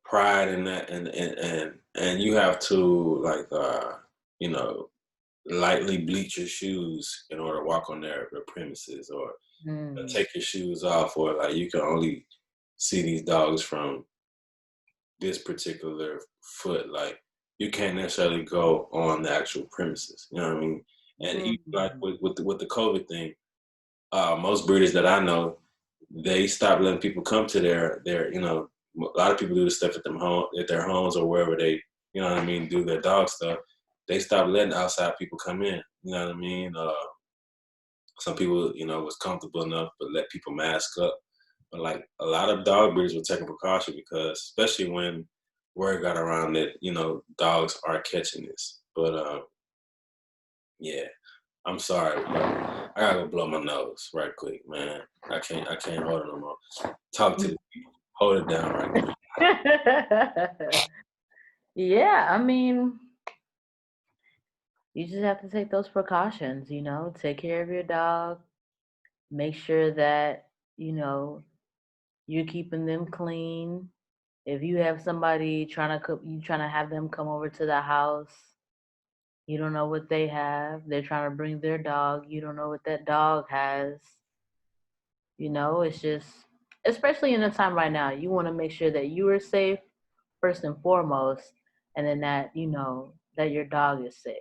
[SPEAKER 1] pride in that, and you have to like lightly bleach your shoes in order to walk on their premises, or take your shoes off, or like you can only see these dogs from this particular foot. Like, you can't necessarily go on the actual premises. You know what I mean? And even like with the COVID thing, most breeders that I know, they stop letting people come to their a lot of people do this stuff at their homes or wherever they, do their dog stuff. They stop letting outside people come in. You know what I mean? Some people, was comfortable enough but let people mask up. But like a lot of dog breeders were taking precaution because, especially when word got around that, dogs are catching this. But yeah, I'm sorry, but I gotta go blow my nose right quick, man. I can't hold it no more. Talk to the people. Hold it down right quick.
[SPEAKER 2] Yeah, I mean, you just have to take those precautions, take care of your dog, make sure that, you're keeping them clean. If you have somebody trying to have them come over to the house, you don't know what they have. They're trying to bring their dog. You don't know what that dog has. It's just especially in the time right now, you want to make sure that you are safe first and foremost, and then that that your dog is safe.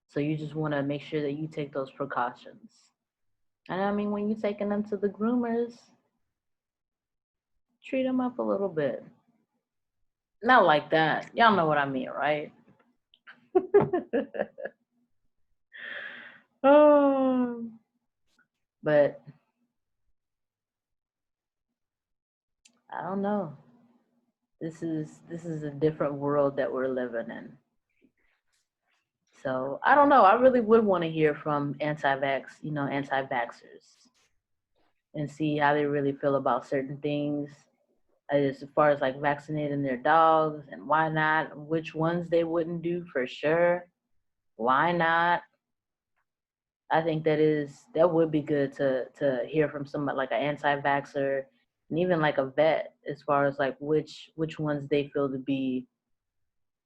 [SPEAKER 2] So you just want to make sure that you take those precautions. And I mean, when you're taking them to the groomers, treat them up a little bit. Not like that. Y'all know what I mean, right? Oh, but I don't know. This is a different world that we're living in. So I don't know. I really would want to hear from anti-vaxxers, and see how they really feel about certain things, as far as like vaccinating their dogs and why not, which ones they wouldn't do for sure, why not. I think that would be good to hear from somebody like an anti-vaxxer and even like a vet, as far as like which ones they feel to be,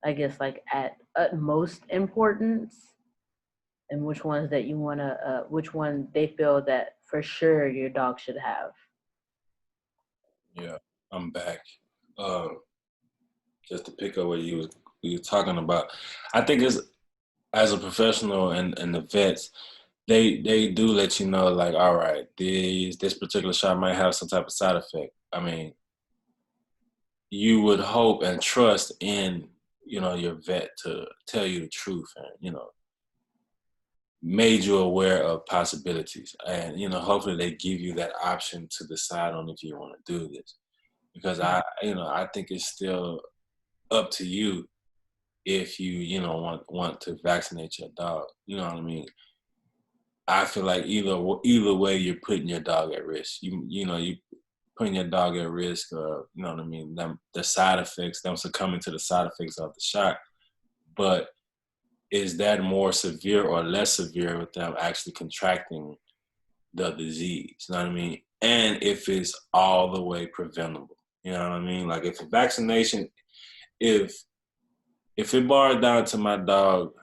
[SPEAKER 2] I guess, like at utmost importance, and which ones that you want to which one they feel that for sure your dog should have.
[SPEAKER 1] Yeah, I'm back. Uh, just to pick up what you were talking about, I think it's as a professional and the vets, they do let you know, like, all right, this particular shot might have some type of side effect. I mean, you would hope and trust in your vet to tell you the truth, and made you aware of possibilities, and hopefully they give you that option to decide on if you want to do this, because I think it's still up to you if you want to vaccinate your dog. You know what I mean? I feel like either way, you're putting your dog at risk. You putting your dog at risk of, you know what I mean, the side effects, them succumbing to the side effects of the shot. But is that more severe or less severe with them actually contracting the disease? You know what I mean? And if it's all the way preventable, you know what I mean? Like, if a vaccination, if it boils down to my dog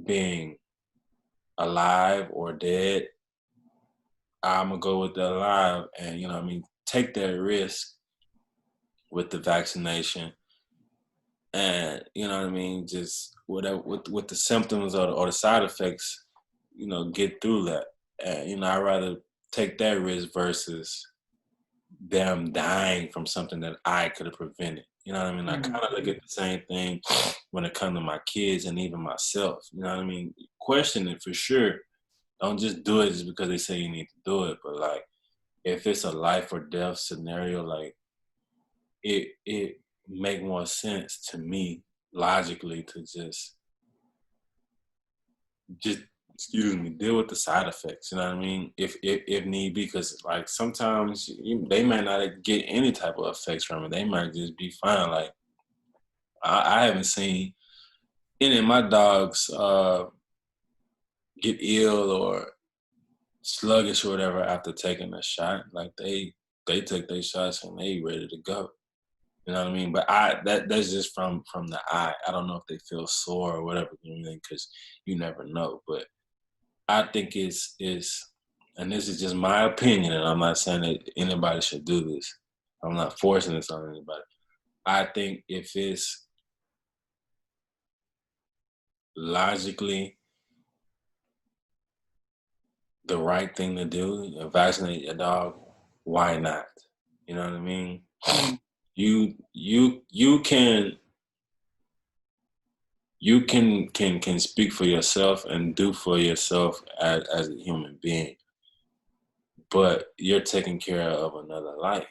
[SPEAKER 1] being alive or dead, I'm gonna go with the alive, and what I mean, take that risk with the vaccination, and what I mean, just whatever with the symptoms or the side effects, get through that. And I'd rather take that risk versus them dying from something that I could have prevented. You know what I mean? I kind of look at the same thing when it comes to my kids and even myself. You know what I mean? Question it for sure. Don't just do it just because they say you need to do it. But like, if it's a life or death scenario, like it make more sense to me logically to just excuse me, deal with the side effects. You know what I mean? If need be, because like sometimes they might not get any type of effects from it. They might just be fine. Like, I haven't seen any of my dogs get ill or sluggish or whatever after taking a shot. Like, they took their shots and they ready to go. You know what I mean? But that's just from the eye. I don't know if they feel sore or whatever, because you never know. But I think it's and this is just my opinion, and I'm not saying that anybody should do this. I'm not forcing this on anybody. I think if it's logically the right thing to do, vaccinate your dog, why not? You know what I mean? You can speak for yourself and do for yourself as a human being, but you're taking care of another life.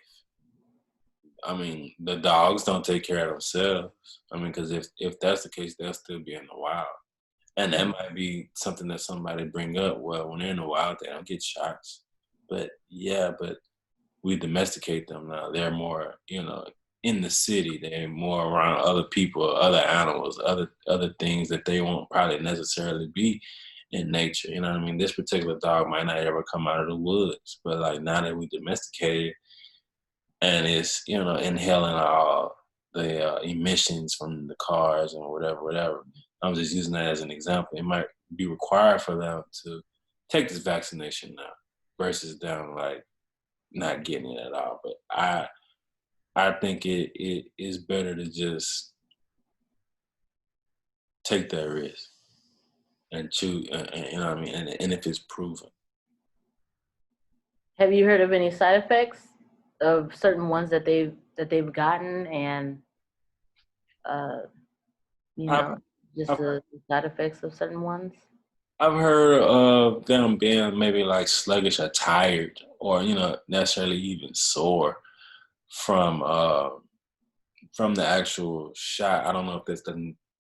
[SPEAKER 1] I mean, the dogs don't take care of themselves. I mean, because if that's the case, they'll still be in the wild. And that might be something that somebody bring up. Well, when they're in the wild, they don't get shots. But yeah, but we domesticate them now. They're more, in the city. They're more around other people, other animals, other things that they won't probably necessarily be in nature. You know what I mean? This particular dog might not ever come out of the woods, but like now that we domesticated, and it's inhaling all the emissions from the cars and whatever. I'm just using that as an example. It might be required for them to take this vaccination now, versus them like not getting it at all. But I think it is better to just take that risk and choose, you know what I mean, and if it's proven.
[SPEAKER 2] Have you heard of any side effects of certain ones that they've gotten, and uh, you
[SPEAKER 1] I've,
[SPEAKER 2] know, just
[SPEAKER 1] I've
[SPEAKER 2] the side effects of certain ones?
[SPEAKER 1] I've heard of them being maybe like sluggish or tired, or necessarily even sore from from the actual shot. I don't know if that's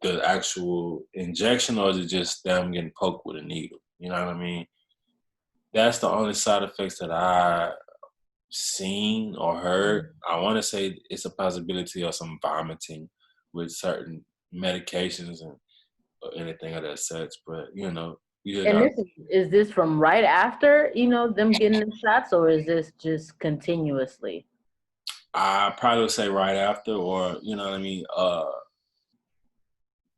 [SPEAKER 1] the actual injection or is it just them getting poked with a needle. You know what I mean? That's the only side effects that I seen or heard. I want to say it's a possibility of some vomiting with certain medications and or anything of that such. But you just
[SPEAKER 2] And
[SPEAKER 1] got.
[SPEAKER 2] is this from right after, them getting the shots, or is this just continuously?
[SPEAKER 1] I probably would say right after, or you know what I mean,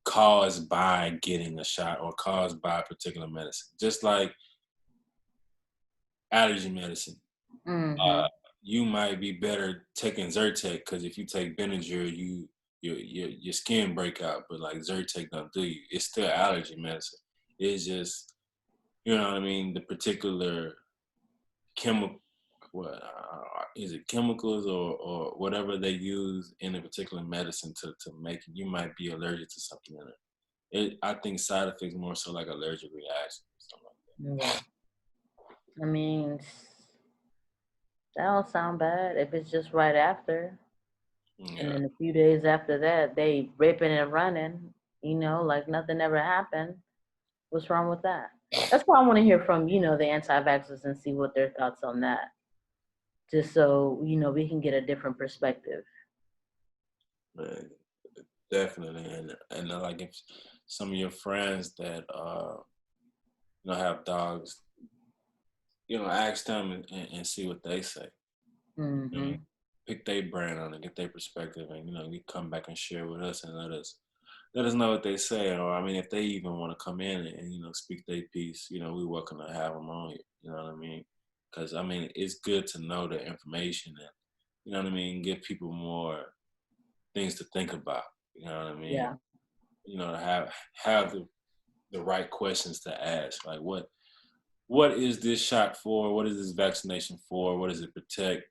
[SPEAKER 1] caused by getting a shot or caused by a particular medicine. Just like allergy medicine.
[SPEAKER 2] Mm-hmm.
[SPEAKER 1] Uh, you might be better taking Zyrtec because if you take Benadryl, your skin break out. But like Zyrtec don't do you. It's still allergy medicine. It's just what I mean. The particular chemical, what is it? Chemicals or whatever they use in a particular medicine to make it. You might be allergic to something in it. I think side effects more so like allergic reaction, something like
[SPEAKER 2] Yeah. I mean, that don't sound bad if it's just right after.
[SPEAKER 1] that.
[SPEAKER 2] And
[SPEAKER 1] Yeah.
[SPEAKER 2] then a few days after that, they ripping and running, like nothing ever happened. What's wrong with that? That's why I want to hear from, the anti-vaxxers and see what their thoughts on that. Just so, we can get a different perspective.
[SPEAKER 1] Man, definitely, and like if some of your friends that have dogs, ask them and see what they say.
[SPEAKER 2] Mm-hmm.
[SPEAKER 1] And pick their brand on it, get their perspective, and you come back and share with us and let us know what they say. Or I mean, if they even want to come in and speak their piece, we welcome to have them on here. You know what I mean? Because I mean, it's good to know the information and what I mean, give people more things to think about. You know what I mean?
[SPEAKER 2] Yeah.
[SPEAKER 1] Have the right questions to ask. Like what is this shot for? What is this vaccination for? What does it protect?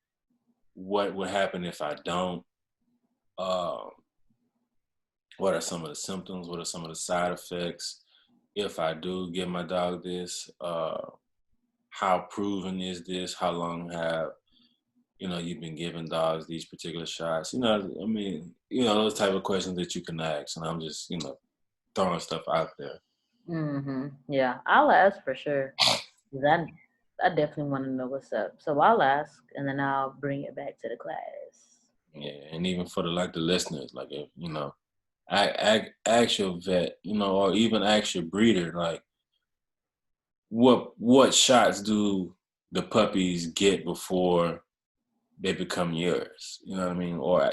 [SPEAKER 1] What would happen if I don't? Um, what are some of the symptoms? What are some of the side effects? If I do give my dog this, how proven is this? How long have you've been giving dogs these particular shots? I mean, those type of questions that you can ask, and I'm just throwing stuff out there.
[SPEAKER 2] Mm-hmm. Yeah, I'll ask for sure. 'Cause I definitely want to know what's up. So I'll ask, and then I'll bring it back to the class.
[SPEAKER 1] Yeah, and even for the listeners, like if ask your vet, or even ask your breeder, like what shots do the puppies get before they become yours? You know what I mean? Or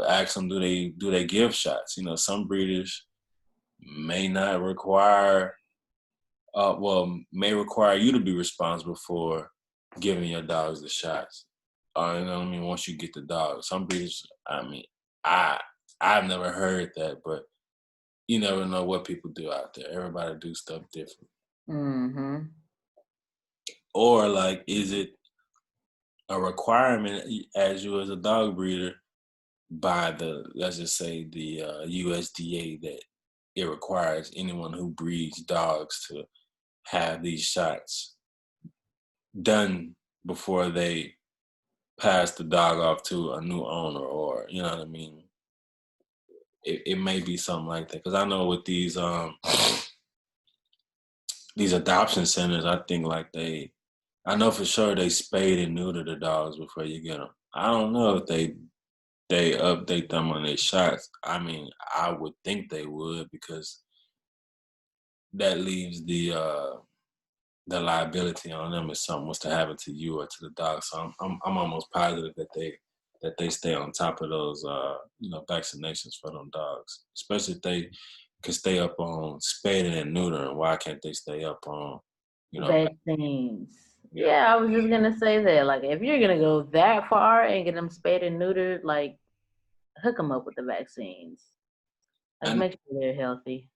[SPEAKER 1] ask them, do they give shots? Some breeders may not require, may require you to be responsible for giving your dogs the shots. You know what I mean? Once you get the dog, some breeders, I mean, I I've never heard that, but you never know what people do out there. Everybody do stuff different.
[SPEAKER 2] Mm-hmm.
[SPEAKER 1] Or like, is it a requirement as you as a dog breeder by let's just say the USDA that it requires anyone who breeds dogs to have these shots done before they pass the dog off to a new owner, or you know what I mean? It may be something like that because I know with these adoption centers, I think like I know for sure they spayed and neuter the dogs before you get them. I don't know if they update them on their shots. I mean, I would think they would because that leaves the liability on them if something was to happen to you or to the dog. So I'm almost positive that they stay on top of those vaccinations for them dogs, especially if they can stay up on spading and neutering. Why can't they stay up on
[SPEAKER 2] Vaccines. Yeah, I was just gonna say that. Like, if you're gonna go that far and get them spayed and neutered, like, hook them up with the vaccines. Like,
[SPEAKER 1] And
[SPEAKER 2] make sure they're healthy.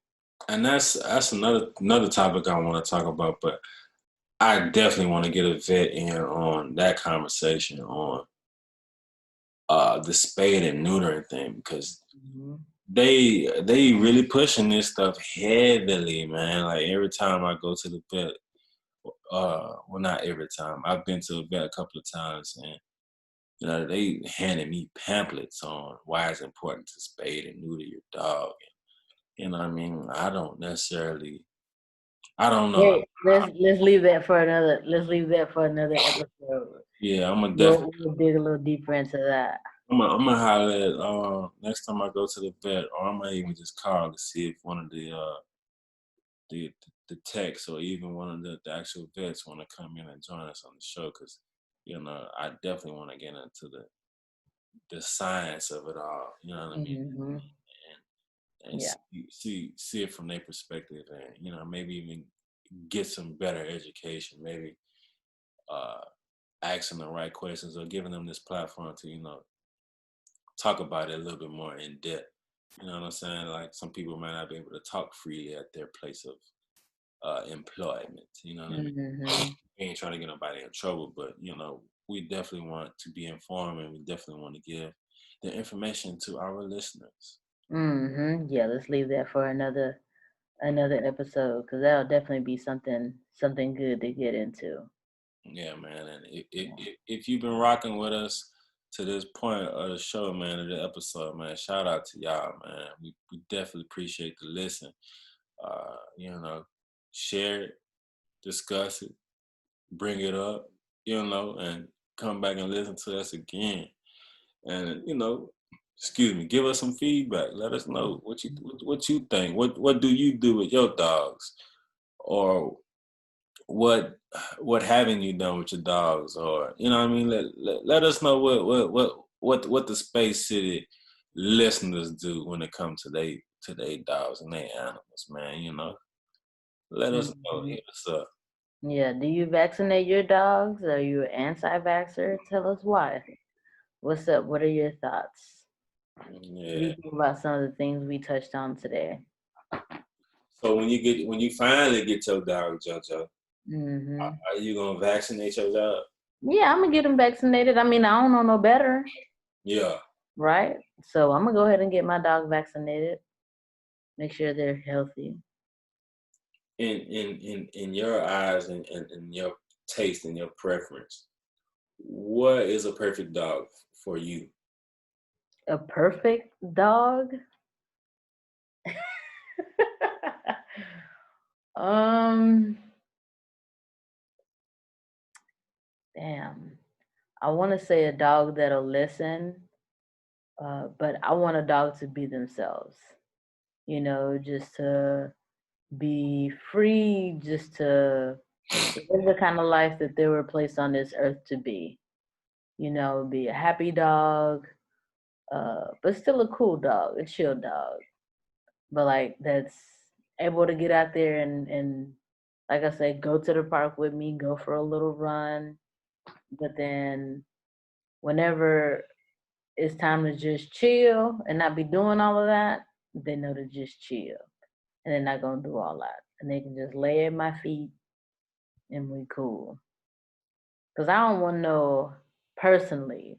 [SPEAKER 1] that's another topic I want to talk about, but I definitely want to get a vet in on that conversation on the spade and neutering thing because
[SPEAKER 2] Mm-hmm.
[SPEAKER 1] they really pushing this stuff heavily, man. Like every time I go to the vet, well, not every time. I've been to a vet a couple of times, and they handed me pamphlets on why it's important to spade and neuter your dog. You know what I mean? I don't know.
[SPEAKER 2] Hey, let's leave that for another. Let's leave that for another episode.
[SPEAKER 1] Yeah, I'm gonna definitely.
[SPEAKER 2] We'll dig a little deeper into that.
[SPEAKER 1] I'm gonna holler at next time I go to the vet, or I might even just call to see if one of the the techs or even one of the actual vets want to come in and join us on the show because I definitely want to get into the science of it all. You know what I mean?
[SPEAKER 2] Mm-hmm.
[SPEAKER 1] And
[SPEAKER 2] Yeah.
[SPEAKER 1] see it from their perspective, and maybe even get some better education. Maybe uh, asking the right questions or giving them this platform to talk about it a little bit more in depth. You know what I'm saying? Like some people might not be able to talk freely at their place of employment. You know what I mean?
[SPEAKER 2] Mm-hmm.
[SPEAKER 1] We ain't trying to get nobody in trouble, but we definitely want to be informed, and we definitely want to give the information to our listeners.
[SPEAKER 2] Mm-hmm. Yeah, let's leave that for another episode because that'll definitely be something good to get into.
[SPEAKER 1] Yeah, man. And if you've been rocking with us to this point of the show, man, of the episode, man, shout out to y'all, man. We definitely appreciate the listen. Share it, discuss it, bring it up, and come back and listen to us again. And excuse me, give us some feedback. Let us know what you think. What do you do with your dogs, or what haven't you done with your dogs, or what I mean? Let us know what the Space City listeners do when it comes to they dogs and they animals, man. Let us know.
[SPEAKER 2] Mm-hmm.
[SPEAKER 1] Hit us up.
[SPEAKER 2] Yeah. Do you vaccinate your dogs? Are you an anti-vaxxer? Tell us why. What's up? What are your thoughts? What do
[SPEAKER 1] Yeah.
[SPEAKER 2] you think about some of the things we touched on today?
[SPEAKER 1] So when you finally get your dog, JoJo,
[SPEAKER 2] Mm-hmm.
[SPEAKER 1] are you gonna vaccinate your dog?
[SPEAKER 2] Yeah, I'm gonna get them vaccinated. I mean, I don't know no better,
[SPEAKER 1] Yeah.
[SPEAKER 2] right? So I'm gonna go ahead and get my dog vaccinated. Make sure they're healthy.
[SPEAKER 1] In your eyes and your taste and your preference, what is a perfect dog for you?
[SPEAKER 2] A perfect dog. um, damn. I want to say a dog that'll listen, but I want a dog to be themselves. Just to be free, just to live the kind of life that they were placed on this earth to be. Be a happy dog, but still a cool dog, a chill dog. But like that's able to get out there and like I said, go to the park with me, go for a little run. But then whenever it's time to just chill and not be doing all of that, they know to just chill. And they're not gonna do all that. And they can just lay at my feet and we cool. Cause I don't want no personally.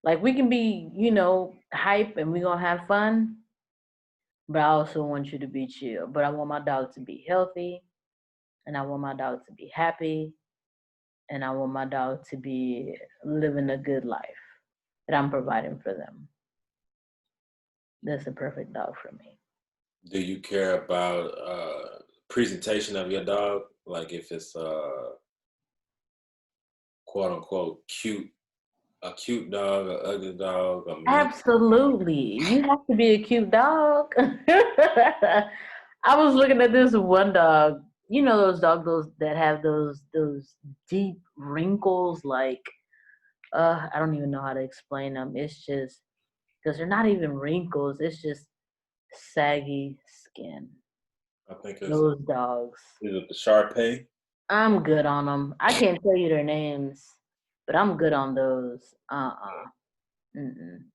[SPEAKER 2] Like we can be, hype and we gonna have fun, but I also want you to be chill. But I want my dog to be healthy and I want my dog to be happy and I want my dog to be living a good life that I'm providing for them. That's a perfect dog for me.
[SPEAKER 1] Do you care about presentation of your dog? Like if it's quote unquote a cute dog, a ugly dog, a mean.
[SPEAKER 2] Absolutely. You have to be a cute dog. I was looking at this one dog. You know those dogs those that have those deep wrinkles like I don't even know how to explain them. It's just because they're not even wrinkles, it's just saggy skin.
[SPEAKER 1] I think
[SPEAKER 2] Those dogs.
[SPEAKER 1] is it the Shar-Pei?
[SPEAKER 2] I'm good on them. I can't tell you their names, but I'm good on those.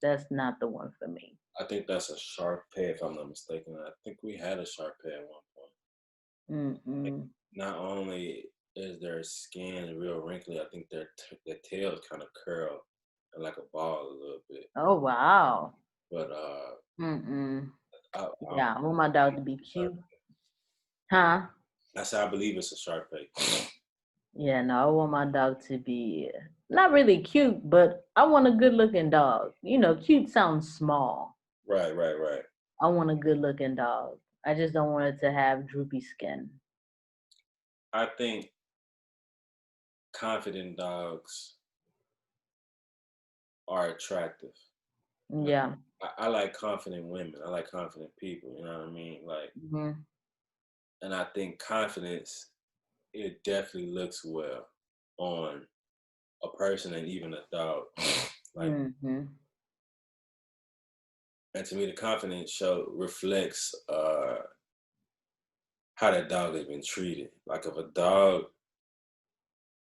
[SPEAKER 2] That's not the one for me.
[SPEAKER 1] I think that's a Shar Pei, if I'm not mistaken. I think we had a Shar Pei at one point. Like,
[SPEAKER 2] Mm-mm.
[SPEAKER 1] not only is their skin real wrinkly, I think their tails kind of curl like a ball a little bit.
[SPEAKER 2] Oh wow.
[SPEAKER 1] But
[SPEAKER 2] Mm-mm.
[SPEAKER 1] I
[SPEAKER 2] Yeah, I want my dog to be cute. Huh?
[SPEAKER 1] I say I believe it's a Shar Pei.
[SPEAKER 2] Yeah, no, I want my dog to be not really cute, but I want a good looking dog. You know, cute sounds small.
[SPEAKER 1] Right.
[SPEAKER 2] I want a good looking dog. I just don't want it to have droopy skin.
[SPEAKER 1] I think confident dogs are attractive. You know,
[SPEAKER 2] Yeah.
[SPEAKER 1] I like confident women. I like confident people. You know what I mean? Like,
[SPEAKER 2] Hmm.
[SPEAKER 1] and I think confidence, it definitely looks well on a person and even a dog. Like,
[SPEAKER 2] Hmm.
[SPEAKER 1] and to me, the confidence show reflects how that dog has been treated. Like, if a dog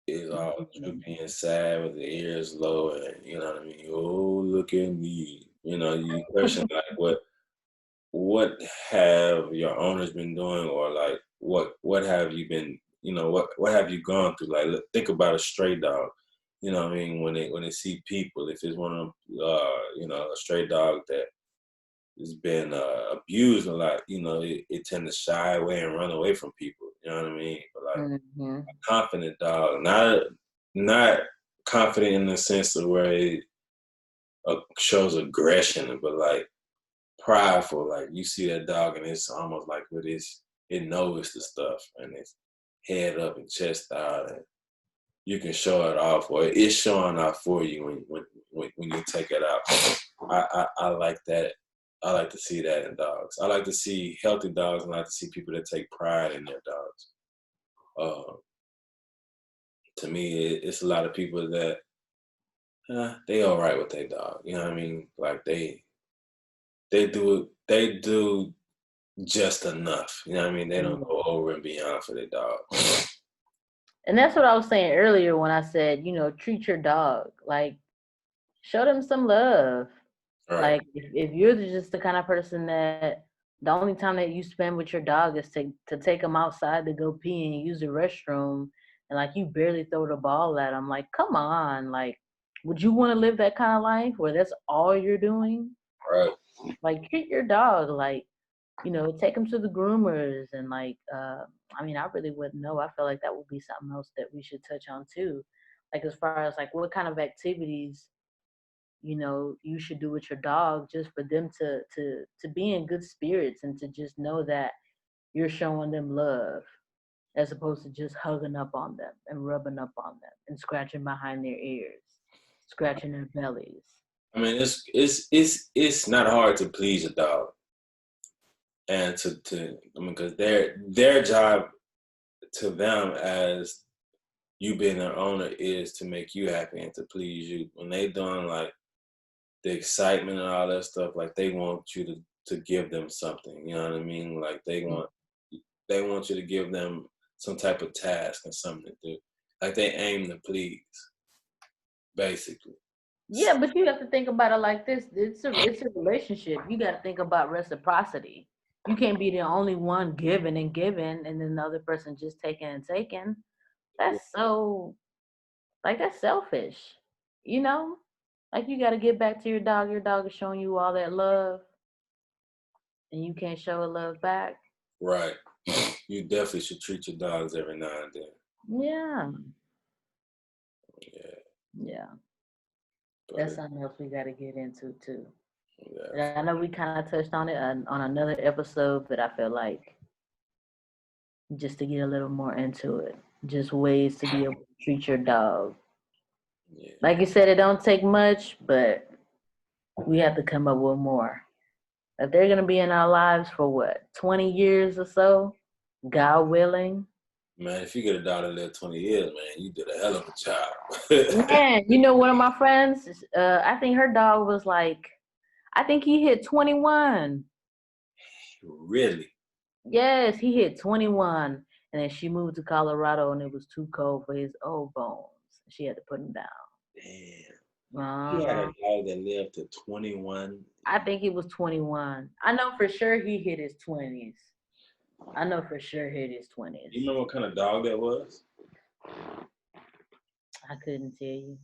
[SPEAKER 1] is all droopy and sad with the ears low, and you know what I mean. Oh, look at me. You know, you question like what have your owners been doing, or like what have you been, you know, what have you gone through? Like, look, think about a stray dog. You know what I mean? When they see people, if it's one of them, you know, a stray dog that has been abused a lot, you know, it tend to shy away and run away from people. You know what I mean? But like
[SPEAKER 2] Hmm.
[SPEAKER 1] confident dog, not confident in the sense of where it shows aggression, but like prideful. Like you see that dog and it's almost like it knows the stuff and it's head up and chest out, and you can show it off, or it's showing off for you when you take it out. I like that. I like to see that in dogs. I like to see healthy dogs, and I like to see people that take pride in their dogs. Uh, to me, it's a lot of people that they all right with their dog. You know what I mean? Like they do just enough. You know what I mean? They don't go over and beyond for their dog.
[SPEAKER 2] And that's what I was saying earlier when I said, you know, treat your dog. Like, show them some love.
[SPEAKER 1] All right.
[SPEAKER 2] Like, if you're just the kind of person that the only time that you spend with your dog is to take them outside to go pee and use the restroom, and like you barely throw the ball at them, like, come on. Like, would you want to live that kind of life where that's all you're doing?
[SPEAKER 1] All right.
[SPEAKER 2] Like, treat your dog like, you know, take them to the groomers and like, I mean, I really wouldn't know. I feel like that would be something else that we should touch on too. Like, as far as like what kind of activities, you know, you should do with your dog just for them to be in good spirits and to just know that you're showing them love as opposed to just hugging up on them and rubbing up on them and scratching behind their ears, scratching their bellies.
[SPEAKER 1] I mean, it's not hard to please a dog, and to I mean, because their job to them as you being their owner is to make you happy and to please you. When they doing like the excitement and all that stuff, like they want you to give them something. You know what I mean? Like they want you to give them some type of task and something to do. Like they aim to please, basically.
[SPEAKER 2] Yeah, but you have to think about it like this. It's a relationship. You got to think about reciprocity. You can't be the only one giving and giving, and then the other person just taking and taking. That's so like that's selfish. You know, like you got to get back to your dog. Your dog is showing you all that love, and you can't show a love back.
[SPEAKER 1] Right. You definitely should treat your dogs every now and then.
[SPEAKER 2] Yeah,
[SPEAKER 1] Yeah.
[SPEAKER 2] yeah. That's
[SPEAKER 1] But
[SPEAKER 2] something else we got to get into too.
[SPEAKER 1] yeah.
[SPEAKER 2] And I know we kind of touched on it on another episode, but I feel like just to get a little more into it, just ways to be able to treat your dog.
[SPEAKER 1] Yeah.
[SPEAKER 2] Like you said, it don't take much, but we have to come up with more. If they're gonna be in our lives for what, 20 years or so, God willing.
[SPEAKER 1] Man, if you get a dog that live 20 years, man, you did a hell of a job.
[SPEAKER 2] Man, you know, one of my friends, I think her dog was like, I think he hit 21.
[SPEAKER 1] Really?
[SPEAKER 2] Yes, he hit 21. And then she moved to Colorado, and it was too cold for his old bones. She had to put him down.
[SPEAKER 1] Damn. He had a
[SPEAKER 2] Uh,
[SPEAKER 1] dog that lived to 21.
[SPEAKER 2] I think he was 21. I know for sure he hit his 20s. I know for sure he hit his 20s.
[SPEAKER 1] You remember what kind of dog that was?
[SPEAKER 2] I couldn't tell you.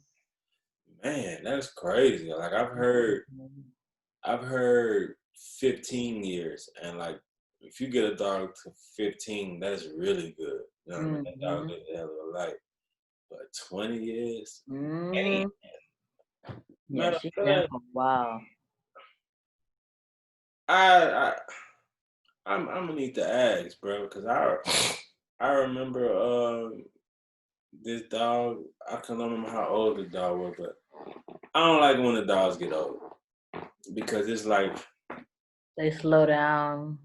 [SPEAKER 1] Man, that's crazy. Like I've heard 15 years, and like if you get a dog to 15, that's really good. You know what I mean? That dog
[SPEAKER 2] Mm-hmm.
[SPEAKER 1] lives a hell of a life. But 20 years,
[SPEAKER 2] Mm-hmm.
[SPEAKER 1] damn.
[SPEAKER 2] Yeah,
[SPEAKER 1] Matter of
[SPEAKER 2] she been
[SPEAKER 1] fact,
[SPEAKER 2] for a while.
[SPEAKER 1] I I'm gonna need to ask, bro, because I remember this dog. I can't remember how old the dog was, but I don't like when the dogs get old because it's like
[SPEAKER 2] They slow down.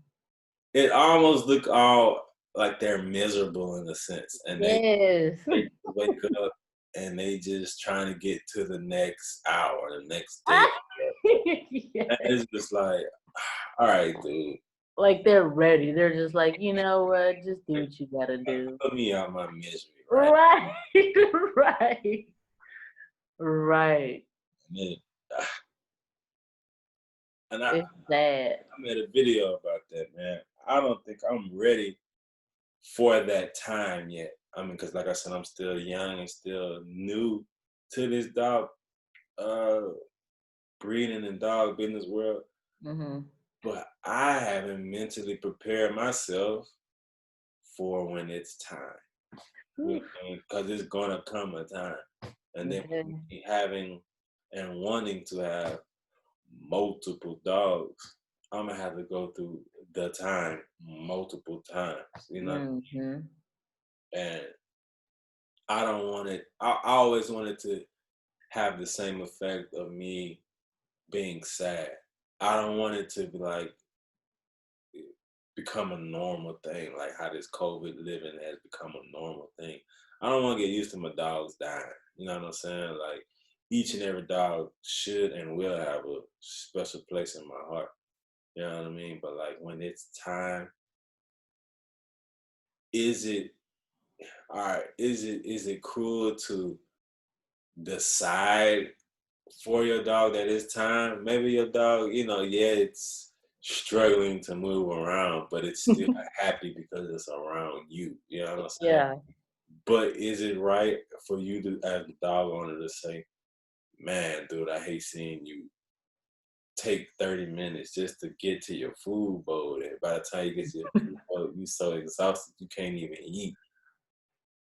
[SPEAKER 1] it almost look all like they're miserable in a sense, and
[SPEAKER 2] Yes.
[SPEAKER 1] they wake up and they just trying to get to the next hour, the next day. And
[SPEAKER 2] Yeah.
[SPEAKER 1] it's just like, all right, dude,
[SPEAKER 2] Like they're ready. They're just like, you know what? Just do what you gotta do.
[SPEAKER 1] put me out my misery, right?
[SPEAKER 2] Right. Right. Right.
[SPEAKER 1] And, and I,
[SPEAKER 2] It's sad.
[SPEAKER 1] I made a video about that, man. I don't think I'm ready for that time yet. I mean, because like I said, I'm still young and still new to this dog uh, breeding and dog business world.
[SPEAKER 2] Mm-hmm.
[SPEAKER 1] But I haven't mentally prepared myself for when it's time. Because it's gonna come a time, and then
[SPEAKER 2] Okay.
[SPEAKER 1] having and wanting to have multiple dogs, I'm gonna have to go through the time multiple times, you know.
[SPEAKER 2] Mm-hmm.
[SPEAKER 1] And I don't want it. I always wanted to have the same effect of me being sad. I don't want it to be like become a normal thing, like how this COVID living has become a normal thing. I don't want to get used to my dogs dying. You know what I'm saying? Like each and every dog should and will have a special place in my heart. You know what I mean? But like when it's time, is it all right? Is it cruel to decide for your dog that it's time? Maybe your dog, yeah, it's struggling to move around, but it's still happy because it's around you. You know what I'm saying?
[SPEAKER 2] Yeah.
[SPEAKER 1] But is it right for you to, as the dog owner, to say, "Man, dude, I hate seeing you take 30 minutes just to get to your food bowl, and by the time you get to your food bowl, you so exhausted you can't even eat.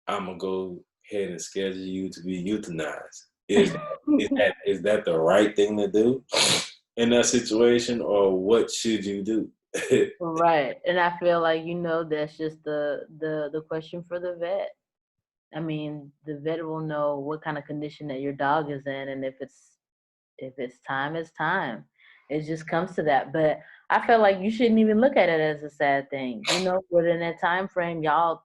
[SPEAKER 1] I'm gonna go ahead and schedule you to be euthanized." Is that the right thing to do in that situation, or what should you do?
[SPEAKER 2] Right. And I feel like, that's just the question for the vet. I mean, the vet will know what kind of condition that your dog is in, and if it's time, it's time. It just comes to that. But I feel like you shouldn't even look at it as a sad thing. Within that time frame, y'all,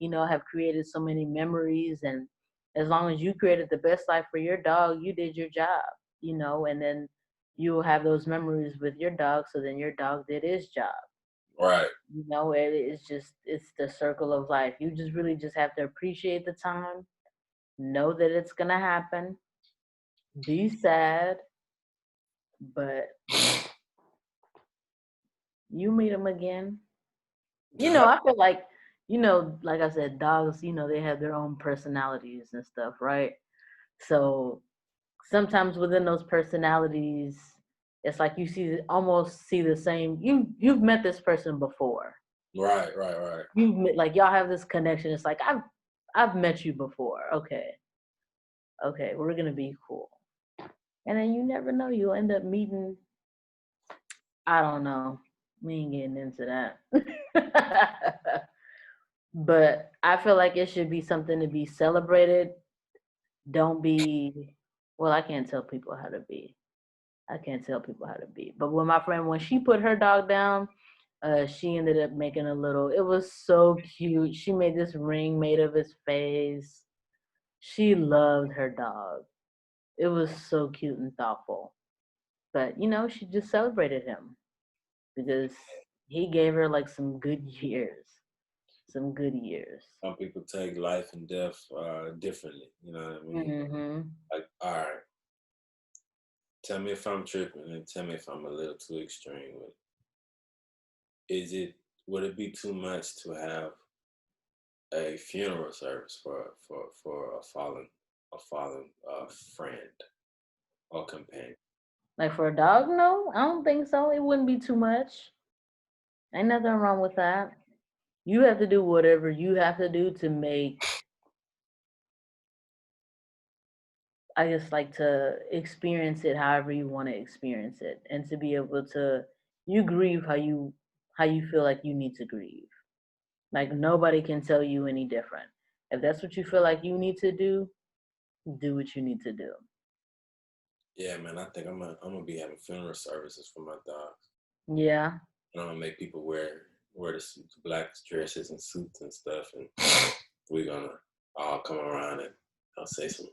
[SPEAKER 2] have created so many memories, and as long as you created the best life for your dog, you did your job, and then you will have those memories with your dog, so then your dog did his job.
[SPEAKER 1] Right.
[SPEAKER 2] It's the circle of life. You just really just have to appreciate the time, know that it's gonna happen, be sad, but you meet them again. I feel like, like I said, dogs, they have their own personalities and stuff, right? So sometimes within those personalities, it's like almost see the same. You've met this person before.
[SPEAKER 1] Right, right, right.
[SPEAKER 2] Like y'all have this connection. It's like I've met you before. Okay, we're gonna be cool. And then you never know, you'll end up meeting. I don't know. We ain't getting into that. But I feel like it should be something to be celebrated. Don't be, well, I can't tell people how to be. I can't tell people how to be. But when she put her dog down, she ended up making it was so cute. She made this ring made of his face. She loved her dog. It was so cute and thoughtful. But, she just celebrated him because he gave her like some good years. Some good years.
[SPEAKER 1] Some people take life and death differently. You know what I mean?
[SPEAKER 2] Mm-hmm.
[SPEAKER 1] Like, all right, tell me if I'm tripping and tell me if I'm a little too extreme with it. Would it be too much to have a funeral service for a fallen friend or companion?
[SPEAKER 2] Like for a dog, no, I don't think so. It wouldn't be too much. Ain't nothing wrong with that. You have to do whatever you have to do to make, I just like to experience it however you want to experience it, and to be able to you grieve how you feel like you need to grieve. Like nobody can tell you any different. If that's what you feel like you need to do what you need to do.
[SPEAKER 1] Yeah, man, I think I'm gonna be having funeral services for my dogs.
[SPEAKER 2] Yeah.
[SPEAKER 1] And I'm gonna make people wear the suits, black dresses and suits and stuff, and we're gonna all come around and I'll say some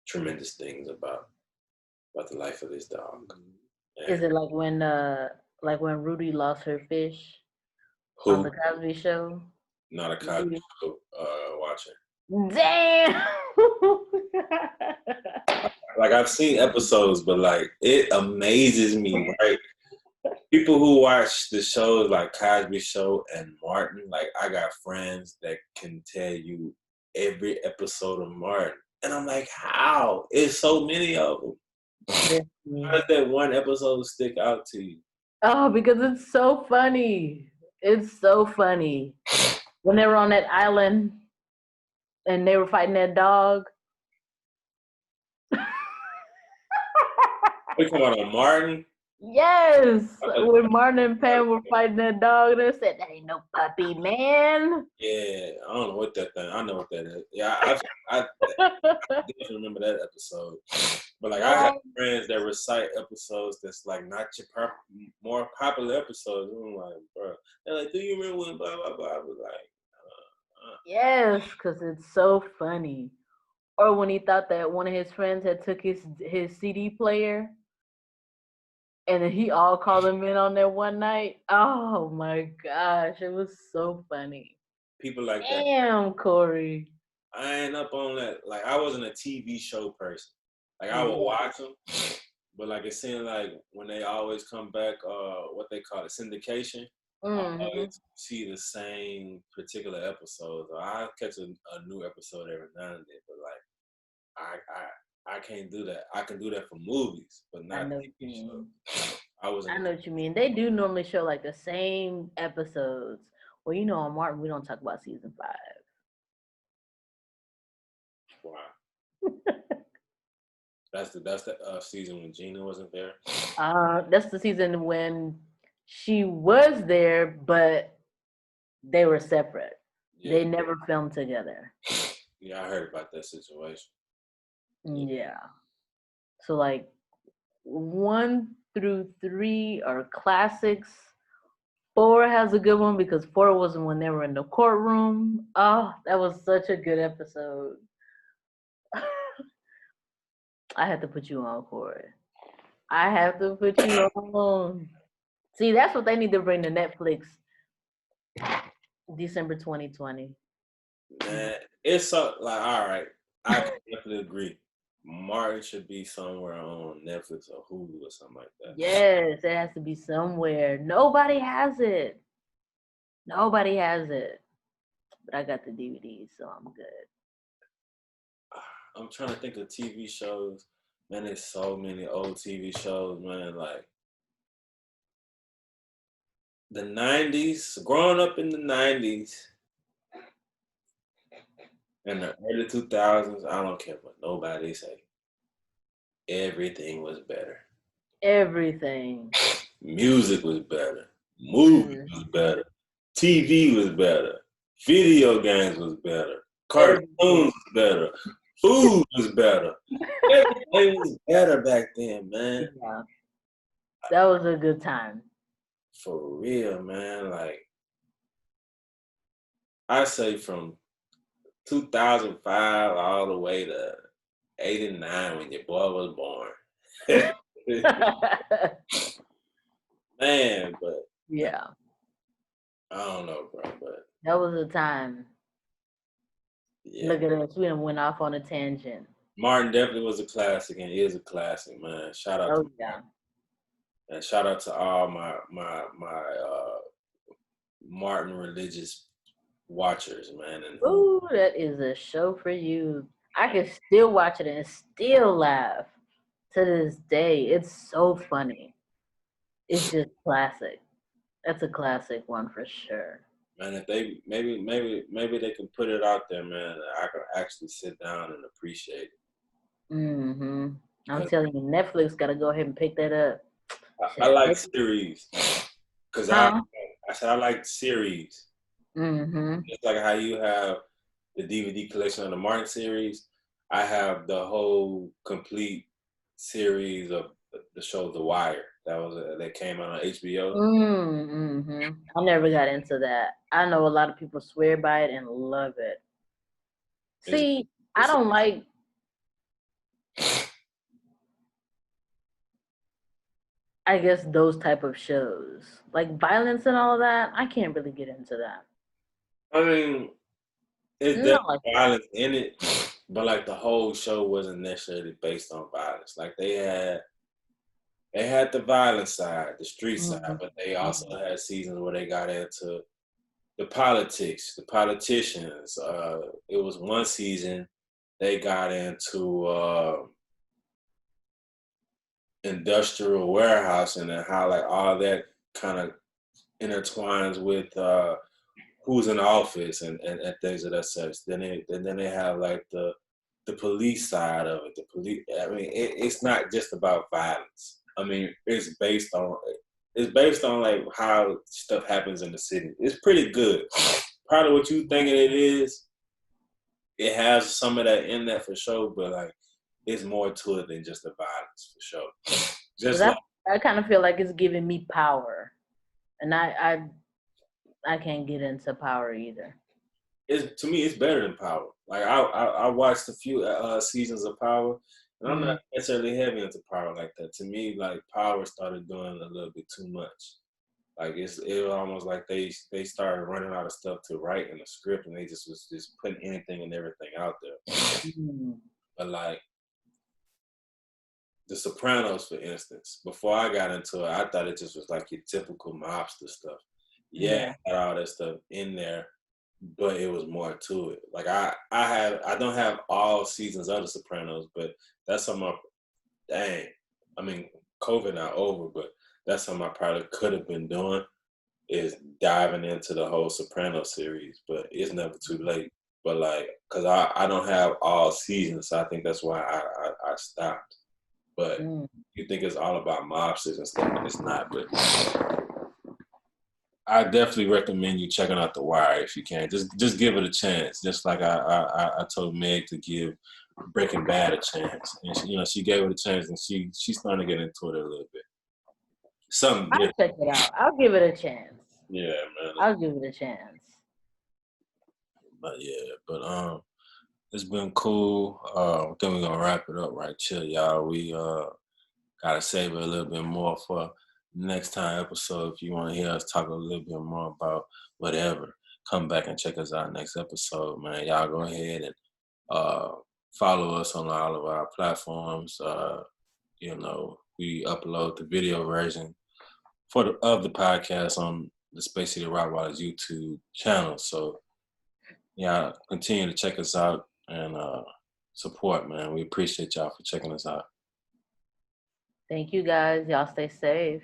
[SPEAKER 1] tremendous things about the life of this dog.
[SPEAKER 2] Is
[SPEAKER 1] And
[SPEAKER 2] it like when Rudy lost her fish on
[SPEAKER 1] who
[SPEAKER 2] the Cosby Show?
[SPEAKER 1] not a Cosby
[SPEAKER 2] Rudy.
[SPEAKER 1] Show watcher.
[SPEAKER 2] Damn.
[SPEAKER 1] Like I've seen episodes, but like it amazes me, right? People who watch the shows like Cosby Show and Martin, like I got friends that can tell you every episode of Martin. And I'm like, how? It's so many of them. How does that one episode stick out to you?
[SPEAKER 2] Oh, because it's so funny. It's so funny. When they were on that island and they were fighting that dog.
[SPEAKER 1] We come out on Martin.
[SPEAKER 2] Yes, when Martin and Pam were fighting that dog, they said that ain't no puppy, man.
[SPEAKER 1] Yeah, I don't know what that thing. I know what that is. Yeah, I definitely remember that episode. But like, I have friends that recite episodes that's like not your more popular episodes. And I'm like, bro, they're like, do you remember when blah blah blah? I was like,
[SPEAKER 2] Yes, because it's so funny. Or when he thought that one of his friends had took his CD player, and then he all called him in on there one night. Oh my gosh, it was so funny.
[SPEAKER 1] people like that.
[SPEAKER 2] Damn, Corey.
[SPEAKER 1] I ain't up on that. Like, I wasn't a TV show person. Like, I would watch them, but like it seemed like when they always come back, what they call it, syndication. I always see the same particular episodes. I catch a new episode every now and then, but like I can't do that. I can do that for movies, but not TV shows.
[SPEAKER 2] I know what you mean. They do normally show like the same episodes. Well, you know, on Martin, we don't talk about season 5.
[SPEAKER 1] Wow. That's the season when Gina wasn't there.
[SPEAKER 2] That's the season when she was there, but they were separate. Yeah. They never filmed together.
[SPEAKER 1] Yeah, I heard about that situation.
[SPEAKER 2] Yeah. So like 1 through 3 are classics. 4 has a good one because 4 was when they were in the courtroom. Oh, that was such a good episode. I had to put you on, Corey. I have to put you on. See, that's what they need to bring to Netflix. December 2020.
[SPEAKER 1] Man, it's so like, all right, I can definitely agree. Martin should be somewhere on Netflix or Hulu or something like that.
[SPEAKER 2] Yes, it has to be somewhere. Nobody has it. Nobody has it. But I got the DVD, so I'm good.
[SPEAKER 1] I'm trying to think of TV shows. Man, there's so many old TV shows, man. Like the 90s, growing up in the 90s and the early 2000s, I don't care what nobody say. Everything was better.
[SPEAKER 2] Everything.
[SPEAKER 1] Music was better. Movies was better. TV was better. Video games was better. Cartoons was better. Food was better. Everything was better back then, man.
[SPEAKER 2] Yeah. That was a good time.
[SPEAKER 1] For real, man. Like, I say from 2005 all the way to 89 when your boy was born. Man, but
[SPEAKER 2] yeah.
[SPEAKER 1] I don't know, bro. But
[SPEAKER 2] That was a time.
[SPEAKER 1] Yeah.
[SPEAKER 2] Look at us. We done went off on a tangent.
[SPEAKER 1] Martin definitely was a classic and is a classic, man. Shout out to
[SPEAKER 2] Oh, yeah.
[SPEAKER 1] and shout out to all my Martin religious watchers, man. And who
[SPEAKER 2] Ooh, that is a show for you. I can still watch it and still laugh to this day. It's so funny. It's just classic. That's a classic one for sure.
[SPEAKER 1] man, if they maybe they can put it out there, man. I can actually sit down and appreciate it.
[SPEAKER 2] Mm-hmm. I'm
[SPEAKER 1] 'Cause
[SPEAKER 2] telling you, Netflix got to go ahead and pick that up.
[SPEAKER 1] I
[SPEAKER 2] Shit.
[SPEAKER 1] like series. Cause
[SPEAKER 2] Huh?
[SPEAKER 1] I said I like series.
[SPEAKER 2] Mm-hmm.
[SPEAKER 1] Just like how you have the DVD collection of the Martin series, I have the whole complete series of the show The Wire that came out on HBO.
[SPEAKER 2] Mm-hmm. I never got into that. I know a lot of people swear by it and love it.
[SPEAKER 1] It's,
[SPEAKER 2] See, I
[SPEAKER 1] it's
[SPEAKER 2] don't like, I guess, those type of shows. Like violence and all of that, I can't really get into that.
[SPEAKER 1] I mean, it's
[SPEAKER 2] Not
[SPEAKER 1] definitely
[SPEAKER 2] like that.
[SPEAKER 1] violence in it, but like the whole show wasn't necessarily based on violence. Like they had the violence side, the street side,
[SPEAKER 2] Mm-hmm.
[SPEAKER 1] but they also had seasons where they got into the politics, the politicians. It was one season they got into industrial warehousing and how like all that kind of intertwines with who's in office and things of that such. Then they have like the police side of it. The police. I mean, it's not just about violence. I mean, it's based on like how stuff happens in the city. It's pretty good. Part of what you thinking it is, it has some of that in that for sure, but like it's more to it than just the violence for sure.
[SPEAKER 2] Because
[SPEAKER 1] Just like
[SPEAKER 2] I kind of feel like it's giving me power, and I can't get into power either.
[SPEAKER 1] it's to me, it's better than Power. Like I watched a few seasons of Power, and I'm
[SPEAKER 2] Mm.
[SPEAKER 1] not necessarily heavy into Power like that. To me, like Power started doing a little bit too much. Like it was almost like they started running out of stuff to write in the script, and they just was just putting anything and everything out there.
[SPEAKER 2] Mm.
[SPEAKER 1] But like The Sopranos, for instance, before I got into it, I thought it just was like your typical mobster stuff. Yeah,
[SPEAKER 2] Yeah.
[SPEAKER 1] it had all that stuff in there, but it was more to it. Like I don't have all seasons of The Sopranos, but that's something dang. I mean, COVID not over, but that's something I probably could have been doing is diving into the whole Soprano series, but it's never too late. But like, cause I don't have all seasons, so I think that's why I stopped. But
[SPEAKER 2] Mm.
[SPEAKER 1] you think it's all about mobsters and stuff, and it's not. But I definitely recommend you checking out The Wire if you can. Just give it a chance. Just like I told Meg to give Breaking Bad a chance, and she gave it a chance, and she's starting to get into it a little bit. Something
[SPEAKER 2] I'll
[SPEAKER 1] different.
[SPEAKER 2] check it out. I'll give it a chance.
[SPEAKER 1] Yeah, man.
[SPEAKER 2] I'll give it a chance.
[SPEAKER 1] But it's been cool. I think we're gonna wrap it up right here, y'all. We gotta save it a little bit more for next time episode. If you want to hear us talk a little bit more about whatever, come back and check us out next episode, man. Y'all go ahead and follow us on all of our platforms. We upload the video version of the podcast on the Space City Rottweilers YouTube channel. So yeah, continue to check us out and support, man. We appreciate y'all for checking us out.
[SPEAKER 2] Thank you guys. Y'all stay safe.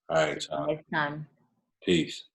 [SPEAKER 1] All
[SPEAKER 2] See
[SPEAKER 1] right,
[SPEAKER 2] you
[SPEAKER 1] y'all.
[SPEAKER 2] next time.
[SPEAKER 1] Peace.